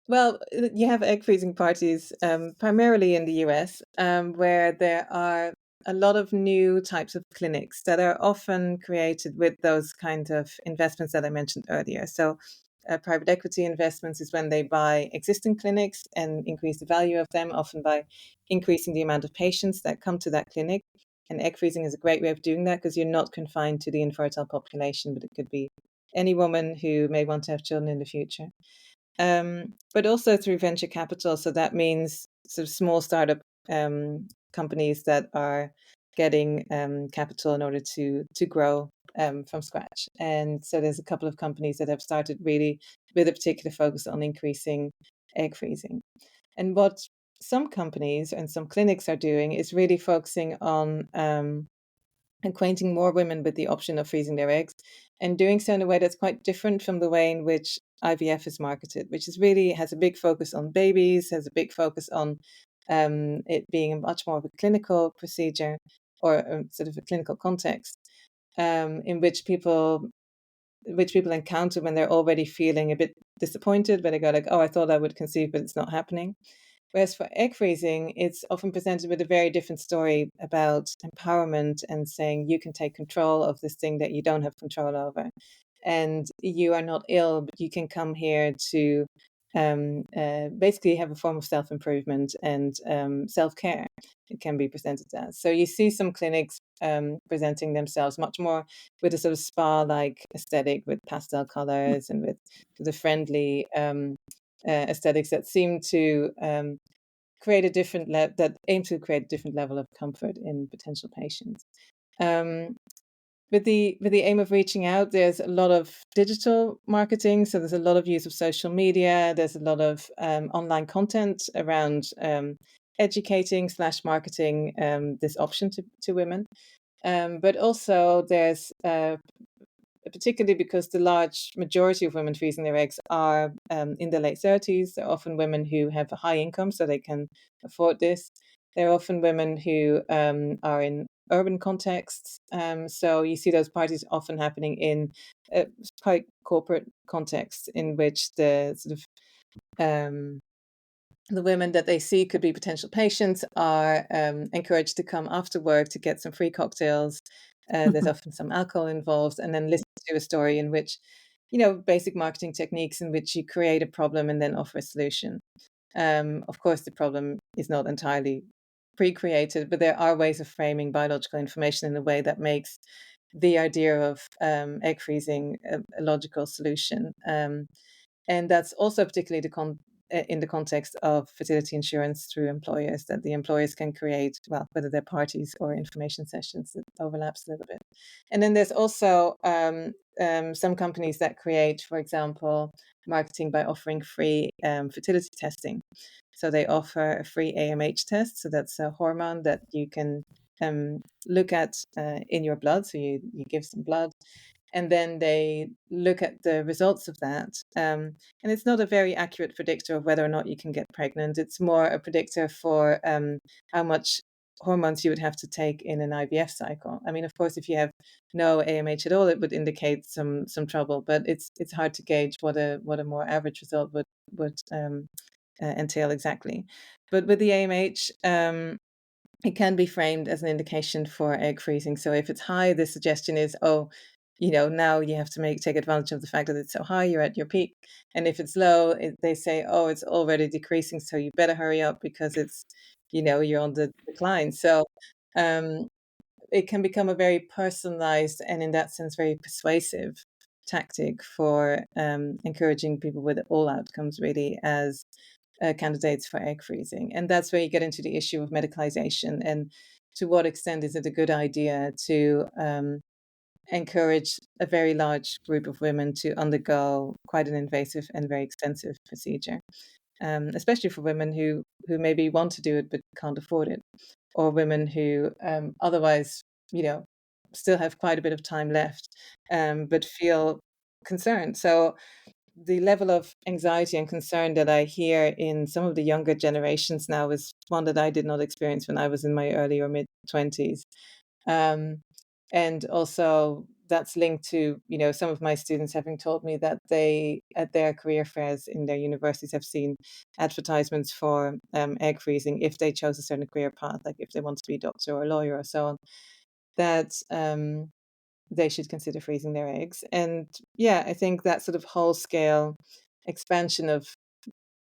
Well, you have egg freezing parties primarily in the US, where there are a lot of new types of clinics that are often created with those kind of investments that I mentioned earlier. So private equity investments is when they buy existing clinics and increase the value of them, often by increasing the amount of patients that come to that clinic. And egg freezing is a great way of doing that because you're not confined to the infertile population, but it could be any woman who may want to have children in the future. But also through venture capital. So that means sort of small startup companies that are getting capital in order to grow from scratch. And so there's a couple of companies that have started really with a particular focus on increasing egg freezing. And what some companies and some clinics are doing is really focusing on acquainting more women with the option of freezing their eggs and doing so in a way that's quite different from the way in which IVF is marketed, which is really has a big focus on babies, has a big focus on it being much more of a clinical procedure or sort of a clinical context in which people encounter when they're already feeling a bit disappointed, when they go like, "Oh, I thought I would conceive, but it's not happening." Whereas for egg freezing, it's often presented with a very different story about empowerment and saying you can take control of this thing that you don't have control over. And you are not ill, but you can come here to basically have a form of self improvement and self care. It can be presented as. So you see some clinics presenting themselves much more with a sort of spa like aesthetic with pastel colors and with the friendly aesthetics that seem to create a different that aim to create a different level of comfort in potential patients. Um, with the aim of reaching out, there's a lot of digital marketing. So there's a lot of use of social media. There's a lot of online content around educating slash marketing this option to women. But also there's particularly because the large majority of women freezing their eggs are in their late 30s. They're often women who have a high income, so they can afford this. They're often women who are in urban contexts. So you see those parties often happening in quite corporate contexts in which the sort of the women that they see could be potential patients are encouraged to come after work to get some free cocktails. There's often some alcohol involved, and then listen to a story in which, basic marketing techniques in which you create a problem and then offer a solution. Of course, the problem is not entirely pre-created, but there are ways of framing biological information in a way that makes the idea of egg freezing a logical solution. And that's also particularly in the context of fertility insurance through employers, that the employers can create, well, whether they're parties or information sessions, that overlaps a little bit. And then there's also some companies that create, for example, marketing by offering free fertility testing. So they offer a free AMH test. So that's a hormone that you can look at in your blood. So you give some blood, and then they look at the results of that. And it's not a very accurate predictor of whether or not you can get pregnant. It's more a predictor for how much hormones you would have to take in an IVF cycle. I mean, of course, if you have no AMH at all, it would indicate some trouble. But it's hard to gauge what a more average result would entail exactly. But with the AMH, it can be framed as an indication for egg freezing. So if it's high, the suggestion is, now you have to take advantage of the fact that it's so high, you're at your peak. And if it's low, they say, oh, it's already decreasing, so you better hurry up because it's, you're on the decline. So it can become a very personalized and in that sense, very persuasive tactic for encouraging people with all outcomes really as candidates for egg freezing. And that's where you get into the issue of medicalization and to what extent is it a good idea to encourage a very large group of women to undergo quite an invasive and very expensive procedure, especially for women who maybe want to do it but can't afford it, or women who otherwise, still have quite a bit of time left, but feel concerned. So the level of anxiety and concern that I hear in some of the younger generations now is one that I did not experience when I was in my early or mid 20s. Um, and also that's linked to, some of my students having told me that they, at their career fairs in their universities, have seen advertisements for egg freezing if they chose a certain career path, like if they want to be a doctor or a lawyer or so on, that they should consider freezing their eggs. And yeah, I think that sort of whole scale expansion of,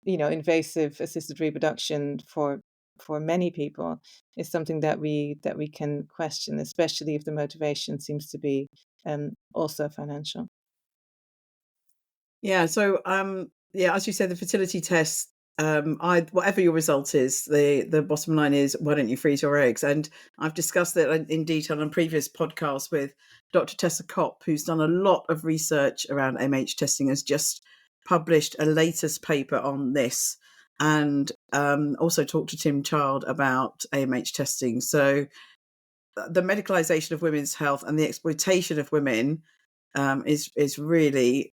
invasive assisted reproduction for many people is something that we can question, especially if the motivation seems to be also financial. Yeah. So, as you said, the fertility test, whatever your result is, the bottom line is, why don't you freeze your eggs? And I've discussed that in detail on previous podcasts with Dr. Tessa Kopp, who's done a lot of research around MH testing, has just published a latest paper on this, and also talked to Tim Child about AMH testing. So the medicalization of women's health and the exploitation of women is really,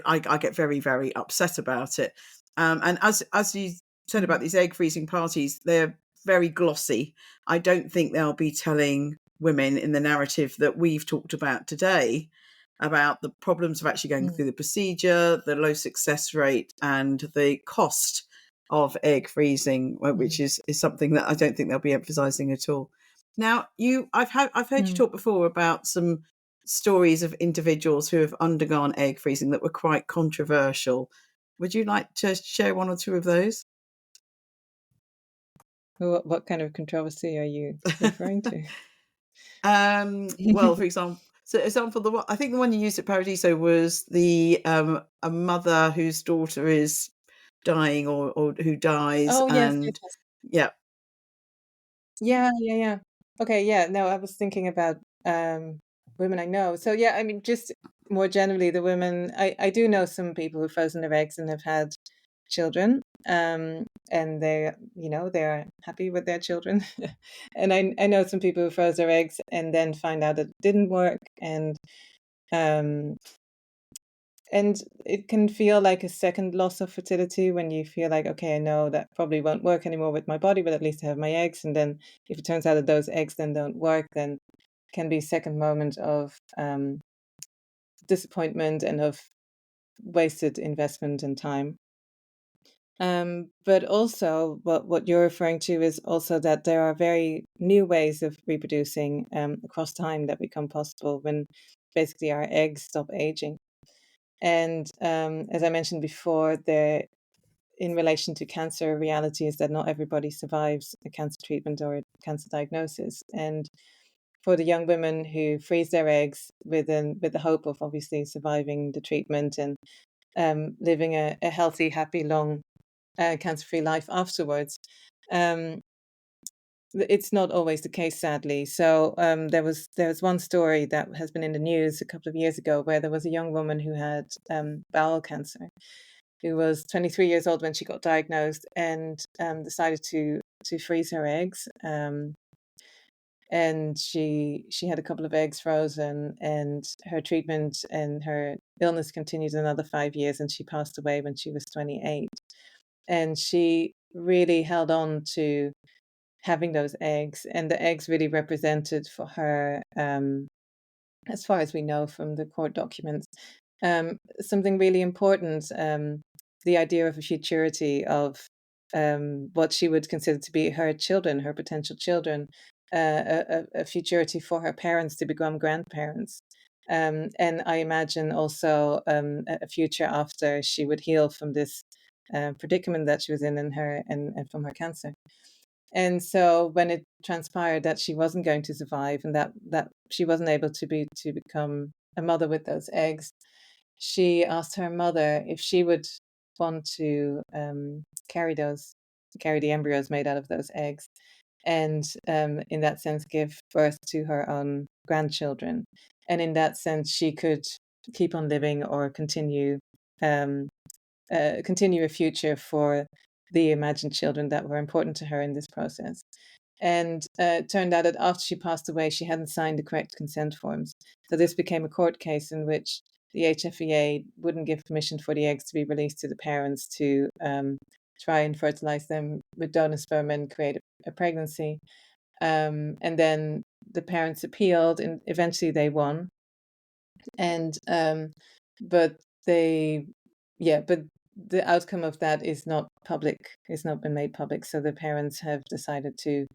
I get very, very upset about it. And as you said about these egg freezing parties, they're very glossy. I don't think they'll be telling women in the narrative that we've talked about today about the problems of actually going through the procedure, the low success rate, and the cost of egg freezing, which is something that I don't think they'll be emphasising at all. Now, I've heard you talk before about some stories of individuals who have undergone egg freezing that were quite controversial. Would you like to share one or two of those? What kind of controversy are you referring to? Well, for example, I think the one you used at Paradiso was the a mother whose daughter is dying or who dies, Oh, yes, and interesting. yeah. Yeah. Okay, yeah. No, I was thinking about women I know. So yeah, I mean, just more generally, the women I do know some people who've frozen their eggs and have had children, and they're happy with their children. And I know some people who froze their eggs and then find out that it didn't work, um, and it can feel like a second loss of fertility when you feel like, okay, I know that probably won't work anymore with my body, but at least I have my eggs. And then if it turns out that those eggs then don't work, then it can be a second moment of disappointment and of wasted investment and time. But also, what you're referring to is also that there are very new ways of reproducing across time that become possible when basically our eggs stop aging. And as I mentioned before, in relation to cancer, reality is that not everybody survives a cancer treatment or a cancer diagnosis. And for the young women who freeze their eggs with the hope of obviously surviving the treatment and living a healthy, happy, long, cancer-free life afterwards, um, it's not always the case, sadly. So there was one story that has been in the news a couple of years ago where there was a young woman who had bowel cancer, who was 23 years old when she got diagnosed and decided to freeze her eggs. And she had a couple of eggs frozen, and her treatment and her illness continued another 5 years, and she passed away when she was 28. And she really held on to having those eggs, and the eggs really represented for her, as far as we know from the court documents, something really important. The idea of a futurity of what she would consider to be her children, her potential children, a futurity for her parents to become grandparents. And I imagine also a future after she would heal from this predicament that she was in her and from her cancer. And so when it transpired that she wasn't going to survive and that she wasn't able to become a mother with those eggs, she asked her mother if she would want to carry the embryos made out of those eggs, and in that sense give birth to her own grandchildren. And in that sense, she could keep on living or um, continue a future for the imagined children that were important to her in this process. And it turned out that after she passed away, she hadn't signed the correct consent forms. So this became a court case in which the HFEA wouldn't give permission for the eggs to be released to the parents to try and fertilize them with donor sperm and create a pregnancy. And then the parents appealed, and eventually they won. And but they, yeah, but the outcome of that is not public. It's not been made public. So the parents have decided to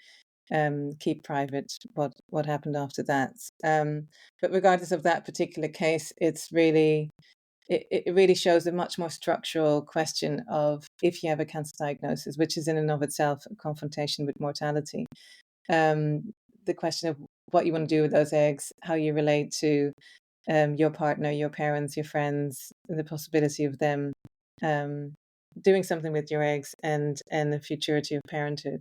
keep private what happened after that. But regardless of that particular case, it really shows a much more structural question of if you have a cancer diagnosis, which is in and of itself a confrontation with mortality. The question of what you want to do with those eggs, how you relate to your partner, your parents, your friends, the possibility of them doing something with your eggs, and the futurity of parenthood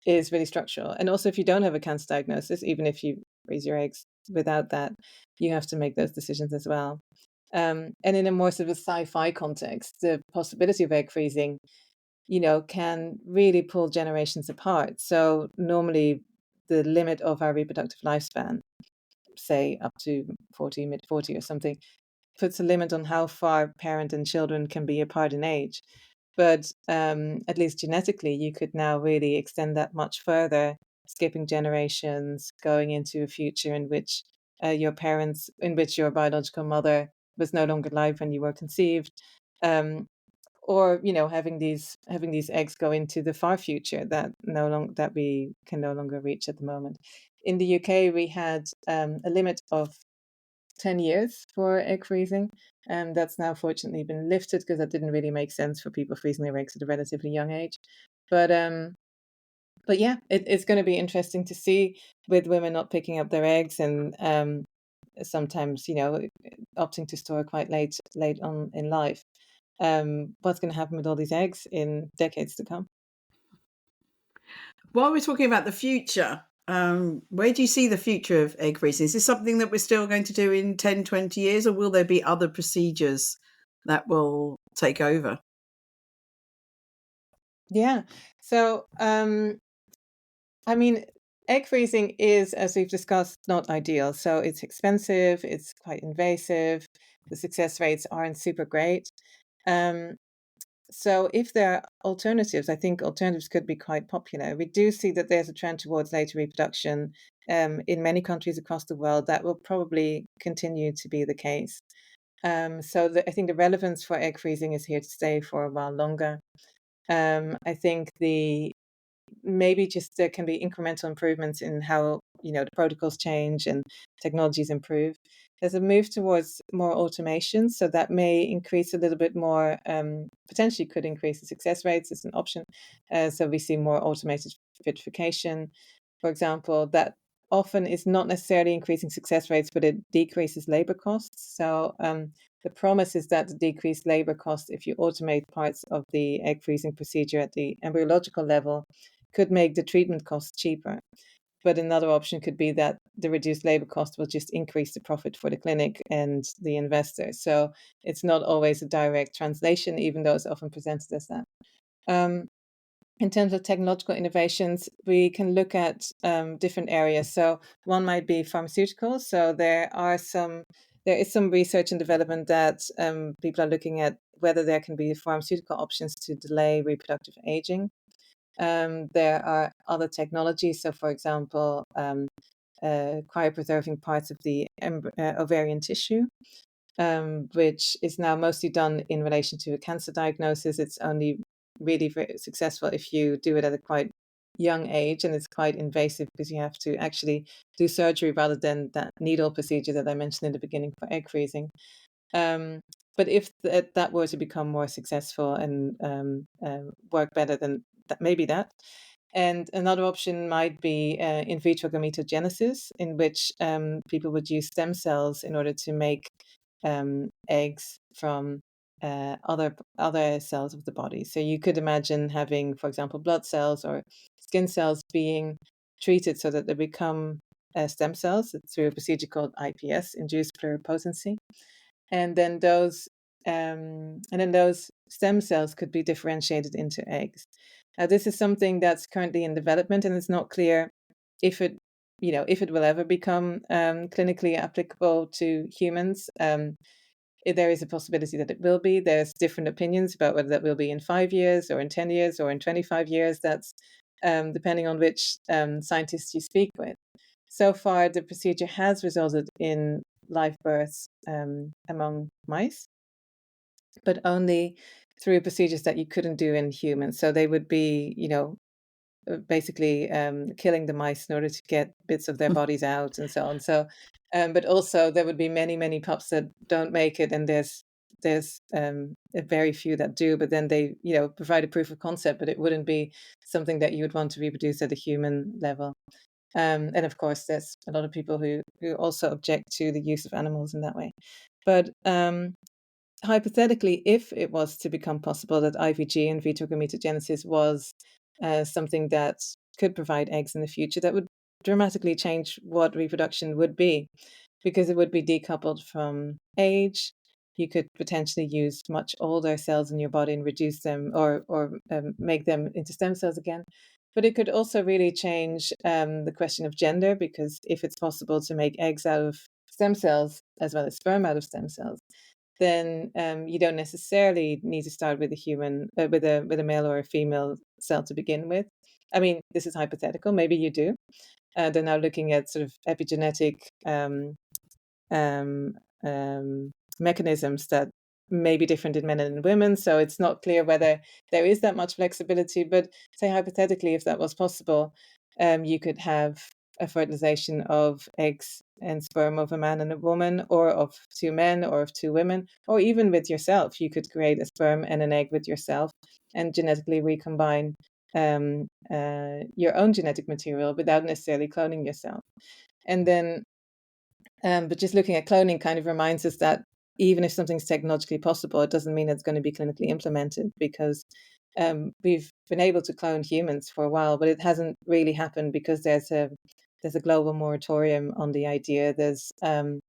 is really structural. And also, if you don't have a cancer diagnosis, even if you raise your eggs without that, you have to make those decisions as well. And in a more sort of a sci-fi context, the possibility of egg freezing, can really pull generations apart. So normally, the limit of our reproductive lifespan say up to 40, mid 40 or something, puts a limit on how far parent and children can be apart in age. But at least genetically, you could now really extend that much further, skipping generations, going into a future in which in which your biological mother was no longer alive when you were conceived, or having these eggs go into the far future that we can no longer reach at the moment. In the UK, we had a limit of 10 years for egg freezing. And that's now fortunately been lifted because that didn't really make sense for people freezing their eggs at a relatively young age. But yeah, it's going to be interesting to see with women not picking up their eggs and sometimes, opting to store quite late on in life. What's going to happen with all these eggs in decades to come? While we're talking about the future, where do you see the future of egg freezing? Is this something that we're still going to do in 10, 20 years, or will there be other procedures that will take over? Yeah. So, I mean, egg freezing is, as we've discussed, not ideal. So it's expensive, it's quite invasive, the success rates aren't super great. Um, so if there are alternatives, I think alternatives could be quite popular. We do see that there's a trend towards later reproduction in many countries across the world. That will probably continue to be the case. I think the relevance for egg freezing is here to stay for a while longer. I think maybe just there can be incremental improvements in how the protocols change and technologies improve. There's a move towards more automation, so that may increase a little bit more, potentially could increase the success rates. It's an option. So we see more automated vitrification, for example, that often is not necessarily increasing success rates, but it decreases labor costs. So the promise is that the decreased labor costs, if you automate parts of the egg freezing procedure at the embryological level, could make the treatment costs cheaper. But another option could be that the reduced labor cost will just increase the profit for the clinic and the investor. So it's not always a direct translation, even though it's often presented as that. In terms of technological innovations, we can look at different areas. So one might be pharmaceuticals. So there is some research and development that people are looking at whether there can be pharmaceutical options to delay reproductive aging. There are other technologies. So, for example, cryopreserving parts of the ovarian tissue, which is now mostly done in relation to a cancer diagnosis. It's only really very successful if you do it at a quite young age, and it's quite invasive because you have to actually do surgery rather than that needle procedure that I mentioned in the beginning for egg freezing. But if that were to become more successful and work better, then maybe that. And another option might be in vitro gametogenesis, in which people would use stem cells in order to make eggs from other cells of the body. So you could imagine having, for example, blood cells or skin cells being treated so that they become stem cells through a procedure called IPS, induced pluripotency, and then those stem cells could be differentiated into eggs. This is something that's currently in development, and it's not clear if it will ever become clinically applicable to humans. There is a possibility that it will be. There's different opinions about whether that will be in 5 years or in 10 years or in 25 years. That's depending on which scientists you speak with. So far, the procedure has resulted in live births among mice, but only through procedures that you couldn't do in humans. So they would be, basically killing the mice in order to get bits of their bodies out and so on. So, but also there would be many, many pups that don't make it, and there's a very few that do. But then they, provide a proof of concept, but it wouldn't be something that you would want to reproduce at a human level. And of course, there's a lot of people who also object to the use of animals in that way. But hypothetically, if it was to become possible that IVG in vitro gametogenesis was something that could provide eggs in the future, that would dramatically change what reproduction would be, because it would be decoupled from age. You could potentially use much older cells in your body and reduce them or make them into stem cells again. But it could also really change the question of gender, because if it's possible to make eggs out of stem cells as well as sperm out of stem cells, then you don't necessarily need to start with a human, with a male or a female cell to begin with. I mean, this is hypothetical. Maybe you do. They're now looking at sort of epigenetic um, mechanisms that may be different in men and in women. So it's not clear whether there is that much flexibility. But say hypothetically, if that was possible, you could have a fertilization of eggs and sperm of a man and a woman, or of two men, or of two women, or even with yourself. You could create a sperm and an egg with yourself and genetically recombine your own genetic material without necessarily cloning yourself. And then but just looking at cloning kind of reminds us that even if something's technologically possible, it doesn't mean it's going to be clinically implemented, because we've been able to clone humans for a while, but it hasn't really happened because there's a global moratorium on the idea. There's a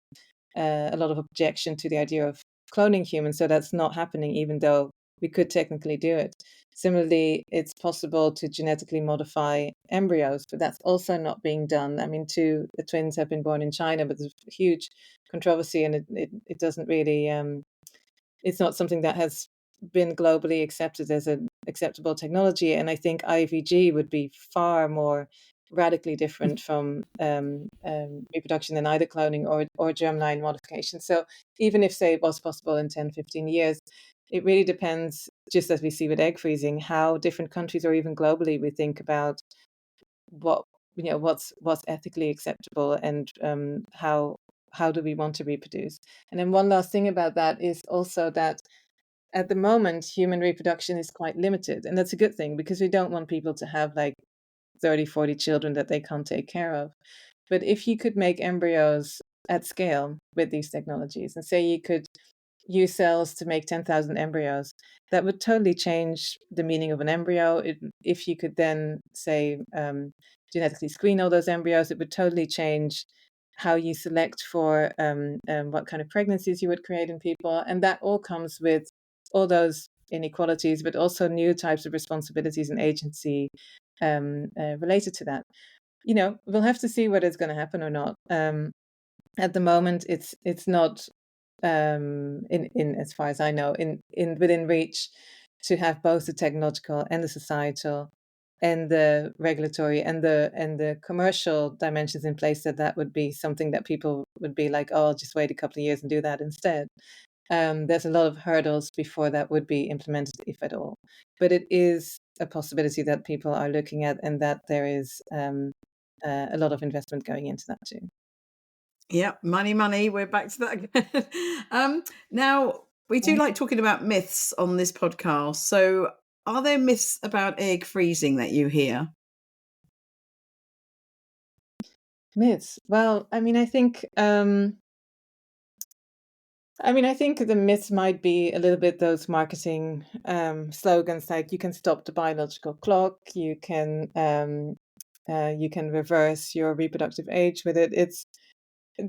lot of objection to the idea of cloning humans, so that's not happening, even though we could technically do it. Similarly, it's possible to genetically modify embryos, but that's also not being done. I mean, the twins have been born in China, but there's a huge controversy, and it doesn't really, it's not something that has been globally accepted as an acceptable technology. And I think IVG would be far more radically different from reproduction than either cloning or germline modification. So even if, say, it was possible in 10, 15 years, it really depends, just as we see with egg freezing, how different countries or even globally we think about what what's ethically acceptable, and how do we want to reproduce. And then one last thing about that is also that at the moment human reproduction is quite limited, and that's a good thing, because we don't want people to have like 30, 40 children that they can't take care of. But if you could make embryos at scale with these technologies, and say you could use cells to make 10,000 embryos, that would totally change the meaning of an embryo. If you could then, say, genetically screen all those embryos, it would totally change how you select for what kind of pregnancies you would create in people. And that all comes with all those inequalities, but also new types of responsibilities and agency related to that. We'll have to see whether it's going to happen or not. At the moment, it's not in as far as I know, in within reach to have both the technological and the societal and the regulatory and the commercial dimensions in place. That would be something that people would be like, oh, I'll just wait a couple of years and do that instead. There's a lot of hurdles before that would be implemented, if at all. But it is a possibility that people are looking at, and that there is a lot of investment going into that too. Yeah, money. We're back to that again. Now, we do like talking about myths on this podcast. So, are there myths about egg freezing that you hear? Myths. Well, I think the myths might be a little bit those marketing slogans like you can stop the biological clock, you can reverse your reproductive age with it.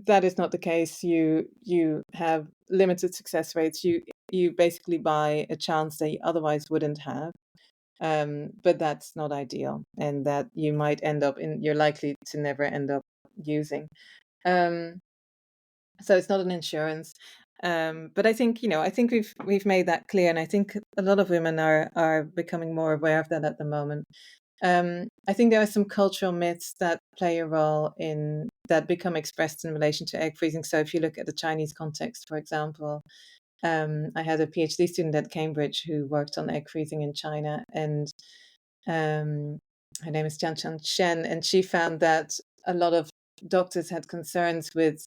That is not the case. You have limited success rates. You basically buy a chance that you otherwise wouldn't have. But that's not ideal, and that you're likely to never end up using. Um, so it's not an insurance. But I think we've made that clear, and I think a lot of women are becoming more aware of that at the moment. I think there are some cultural myths that play a role in that become expressed in relation to egg freezing. So if you look at the Chinese context, for example, I had a PhD student at Cambridge who worked on egg freezing in China, and her name is Jianchan Shen, and she found that a lot of doctors had concerns with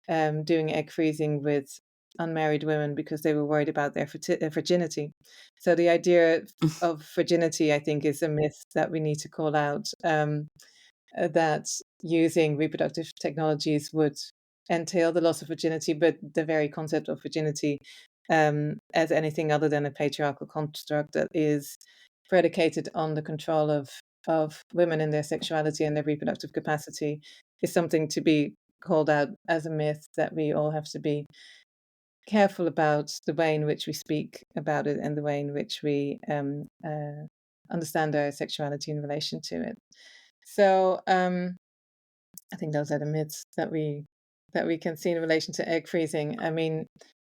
doing egg freezing with unmarried women because they were worried about their virginity. So the idea of virginity, I think, is a myth that we need to call out. That using reproductive technologies would entail the loss of virginity, but the very concept of virginity as anything other than a patriarchal construct that is predicated on the control of women in their sexuality and their reproductive capacity is something to be called out as a myth, that we all have to be careful about the way in which we speak about it and the way in which we understand their sexuality in relation to it. So I think those are the myths that we can see in relation to egg freezing. I mean,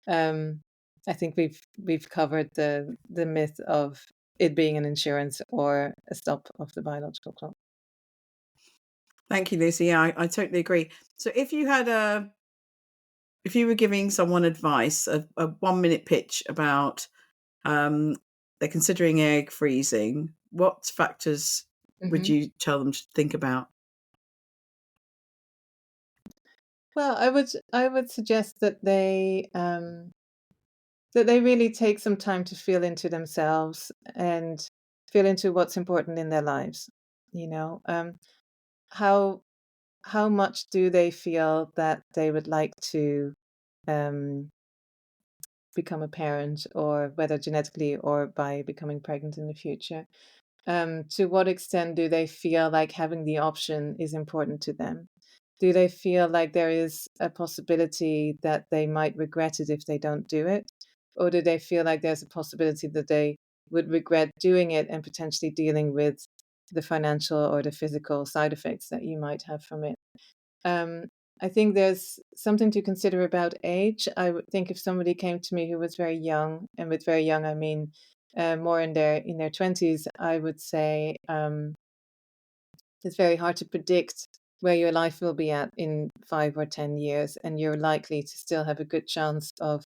I think we've covered the myth of it being an insurance or a stop of the biological clock. Thank you, Lucy. Yeah, I totally agree. So if you were giving someone advice, a 1-minute pitch about they're considering egg freezing, what factors would you tell them to think about? Well, I would suggest that they really take some time to feel into themselves and feel into what's important in their lives. You know, how much do they feel that they would like to become a parent, or whether genetically or by becoming pregnant in the future? To what extent do they feel like having the option is important to them? Do they feel like there is a possibility that they might regret it if they don't do it? Or do they feel like there's a possibility that they would regret doing it and potentially dealing with the financial or the physical side effects that you might have from it? Um, I think there's something to consider about age. I would think if somebody came to me who was very young, and with very young I mean more in their 20s, I would say it's very hard to predict where your life will be at in 5 or 10 years, and you're likely to still have a good chance of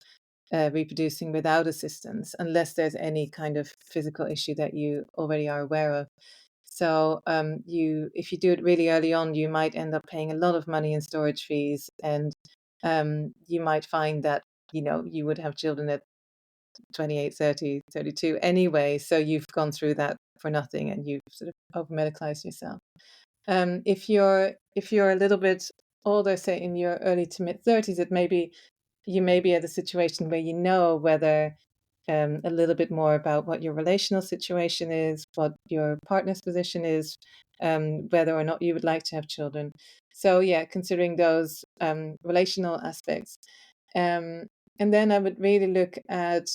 reproducing without assistance, unless there's any kind of physical issue that you already are aware of. So if you do it really early on, you might end up paying a lot of money in storage fees, and you might find that you would have children at 28, 30, 32 anyway. So you've gone through that for nothing, and you've sort of over medicalized yourself. If you're a little bit older, say in your early to mid 30s, you may be at a situation where you know whether a little bit more about what your relational situation is, what your partner's position is, whether or not you would like to have children. So yeah, considering those relational aspects. And then I would really look at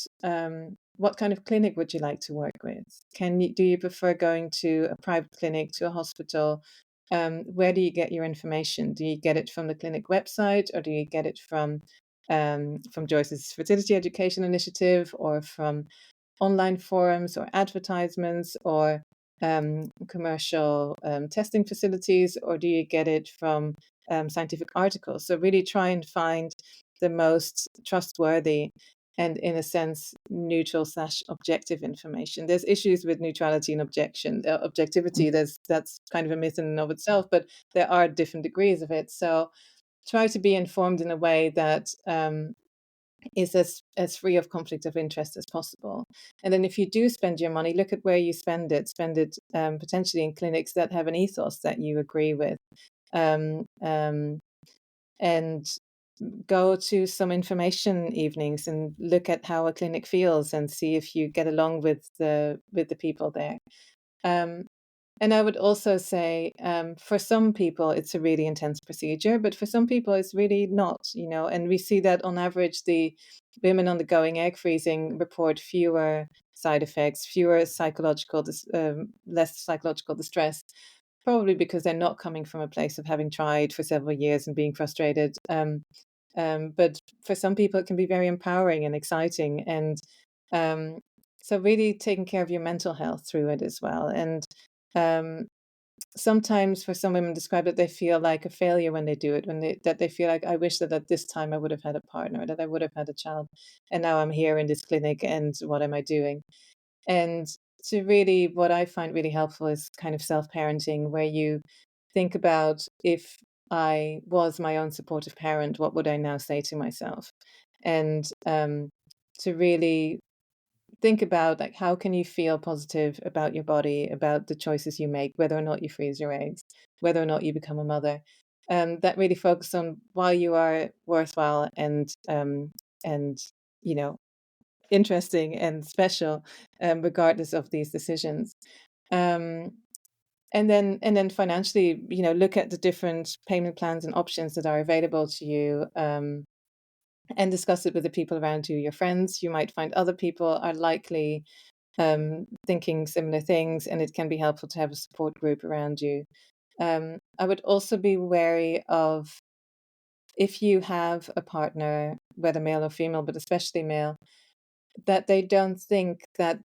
what kind of clinic would you like to work with? Do you prefer going to a private clinic, to a hospital? Where do you get your information? Do you get it from the clinic website, or do you get it from Joyce's Fertility Education Initiative, or from online forums or advertisements, or commercial testing facilities, or do you get it from scientific articles? So really try and find the most trustworthy and, in a sense, neutral / objective information. There's issues with neutrality and objectivity. That's kind of a myth in and of itself, but there are different degrees of it. So try to be informed in a way that is as free of conflict of interest as possible. And then if you do spend your money, look at where you spend it. Spend it potentially in clinics that have an ethos that you agree with. And go to some information evenings and look at how a clinic feels, and see if you get along with the people there. And I would also say, for some people, it's a really intense procedure, but for some people, it's really not, and we see that on average, the women undergoing egg freezing report fewer side effects, less psychological distress, probably because they're not coming from a place of having tried for several years and being frustrated. But for some people, it can be very empowering and exciting. And so really taking care of your mental health through it as well. And sometimes for some women describe that they feel like a failure when they do it, that they feel like, I wish that at this time I would have had a partner, that I would have had a child, and now I'm here in this clinic, and what am I doing? And to really, what I find really helpful is kind of self-parenting, where you think about, if I was my own supportive parent, what would I now say to myself? And to really think about, like, how can you feel positive about your body, about the choices you make, whether or not you freeze your eggs, whether or not you become a mother. That really focus on why you are worthwhile and interesting and special, regardless of these decisions. Um, and then financially, look at the different payment plans and options that are available to you. And discuss it with the people around you, your friends. You might find other people are likely thinking similar things, and it can be helpful to have a support group around you. I would also be wary of, if you have a partner, whether male or female, but especially male, that they don't think that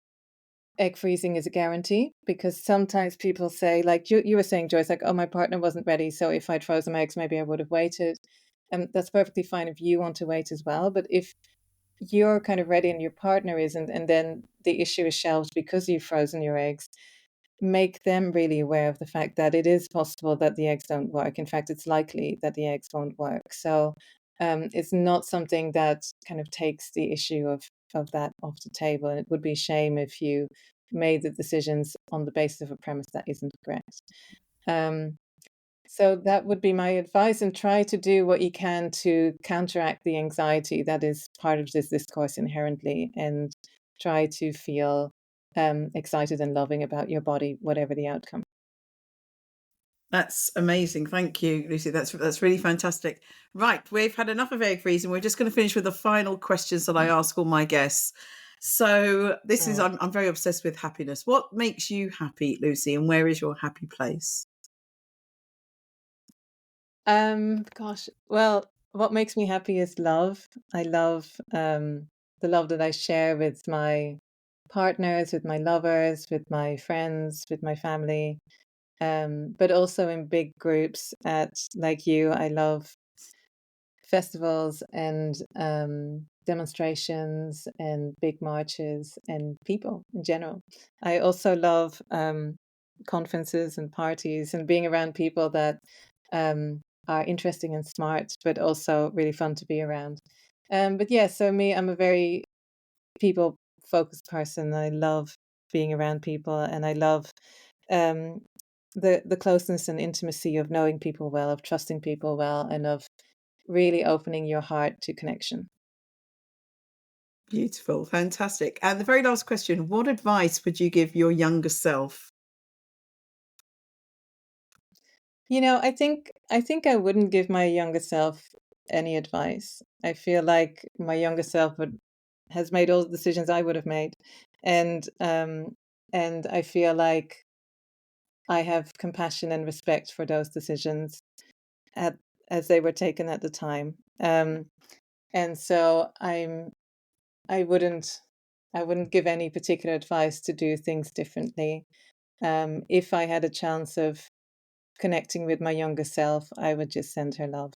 egg freezing is a guarantee, because sometimes people say, like you were saying, Joyce, like, oh, my partner wasn't ready, so if I'd frozen my eggs, maybe I would have waited. And that's perfectly fine if you want to wait as well. But if you're kind of ready and your partner isn't, and then the issue is shelved because you've frozen your eggs, make them really aware of the fact that it is possible that the eggs don't work. In fact, it's likely that the eggs won't work. So it's not something that kind of takes the issue of that off the table. And it would be a shame if you made the decisions on the basis of a premise that isn't correct. So that would be my advice, and try to do what you can to counteract the anxiety that is part of this discourse inherently, and try to feel excited and loving about your body, whatever the outcome. That's amazing. Thank you, Lucy. That's really fantastic. Right, we've had enough of egg freezing. We're just going to finish with the final questions that I ask all my guests. So this is, I'm very obsessed with happiness. What makes you happy, Lucy, and where is your happy place? Gosh, well, what makes me happy is love. I love the love that I share with my partners, with my lovers, with my friends, with my family. But also in big groups at, like you, I love festivals and demonstrations and big marches and people in general. I also love conferences and parties and being around people that are interesting and smart, but also really fun to be around. But yeah, so me, I'm a very people focused person. I love being around people, and I love um, the closeness and intimacy of knowing people well, of trusting people well, and of really opening your heart to connection. Beautiful, fantastic. And the very last question, what advice would you give your younger self? I think I wouldn't give my younger self any advice. I feel like my younger self has made all the decisions I would have made, and I feel like I have compassion and respect for those decisions at as they were taken at the time. And so I wouldn't I wouldn't give any particular advice to do things differently. If I had a chance of connecting with my younger self, I would just send her love.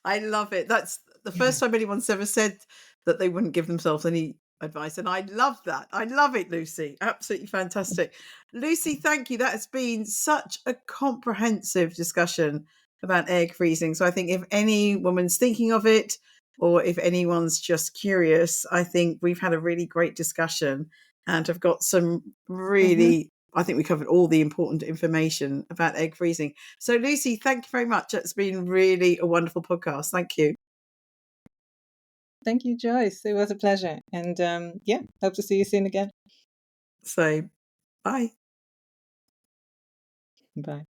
I love it. That's the first time anyone's ever said that they wouldn't give themselves any advice. And I love that. I love it, Lucy. Absolutely fantastic. Lucy, thank you. That has been such a comprehensive discussion about egg freezing. So I think if any woman's thinking of it, or if anyone's just curious, I think we've had a really great discussion and have got some Mhm. really, I think we covered all the important information about egg freezing. So, Lucy, thank you very much. It's been really a wonderful podcast. Thank you. Thank you, Joyce. It was a pleasure. And yeah, hope to see you soon again. So, bye. Bye.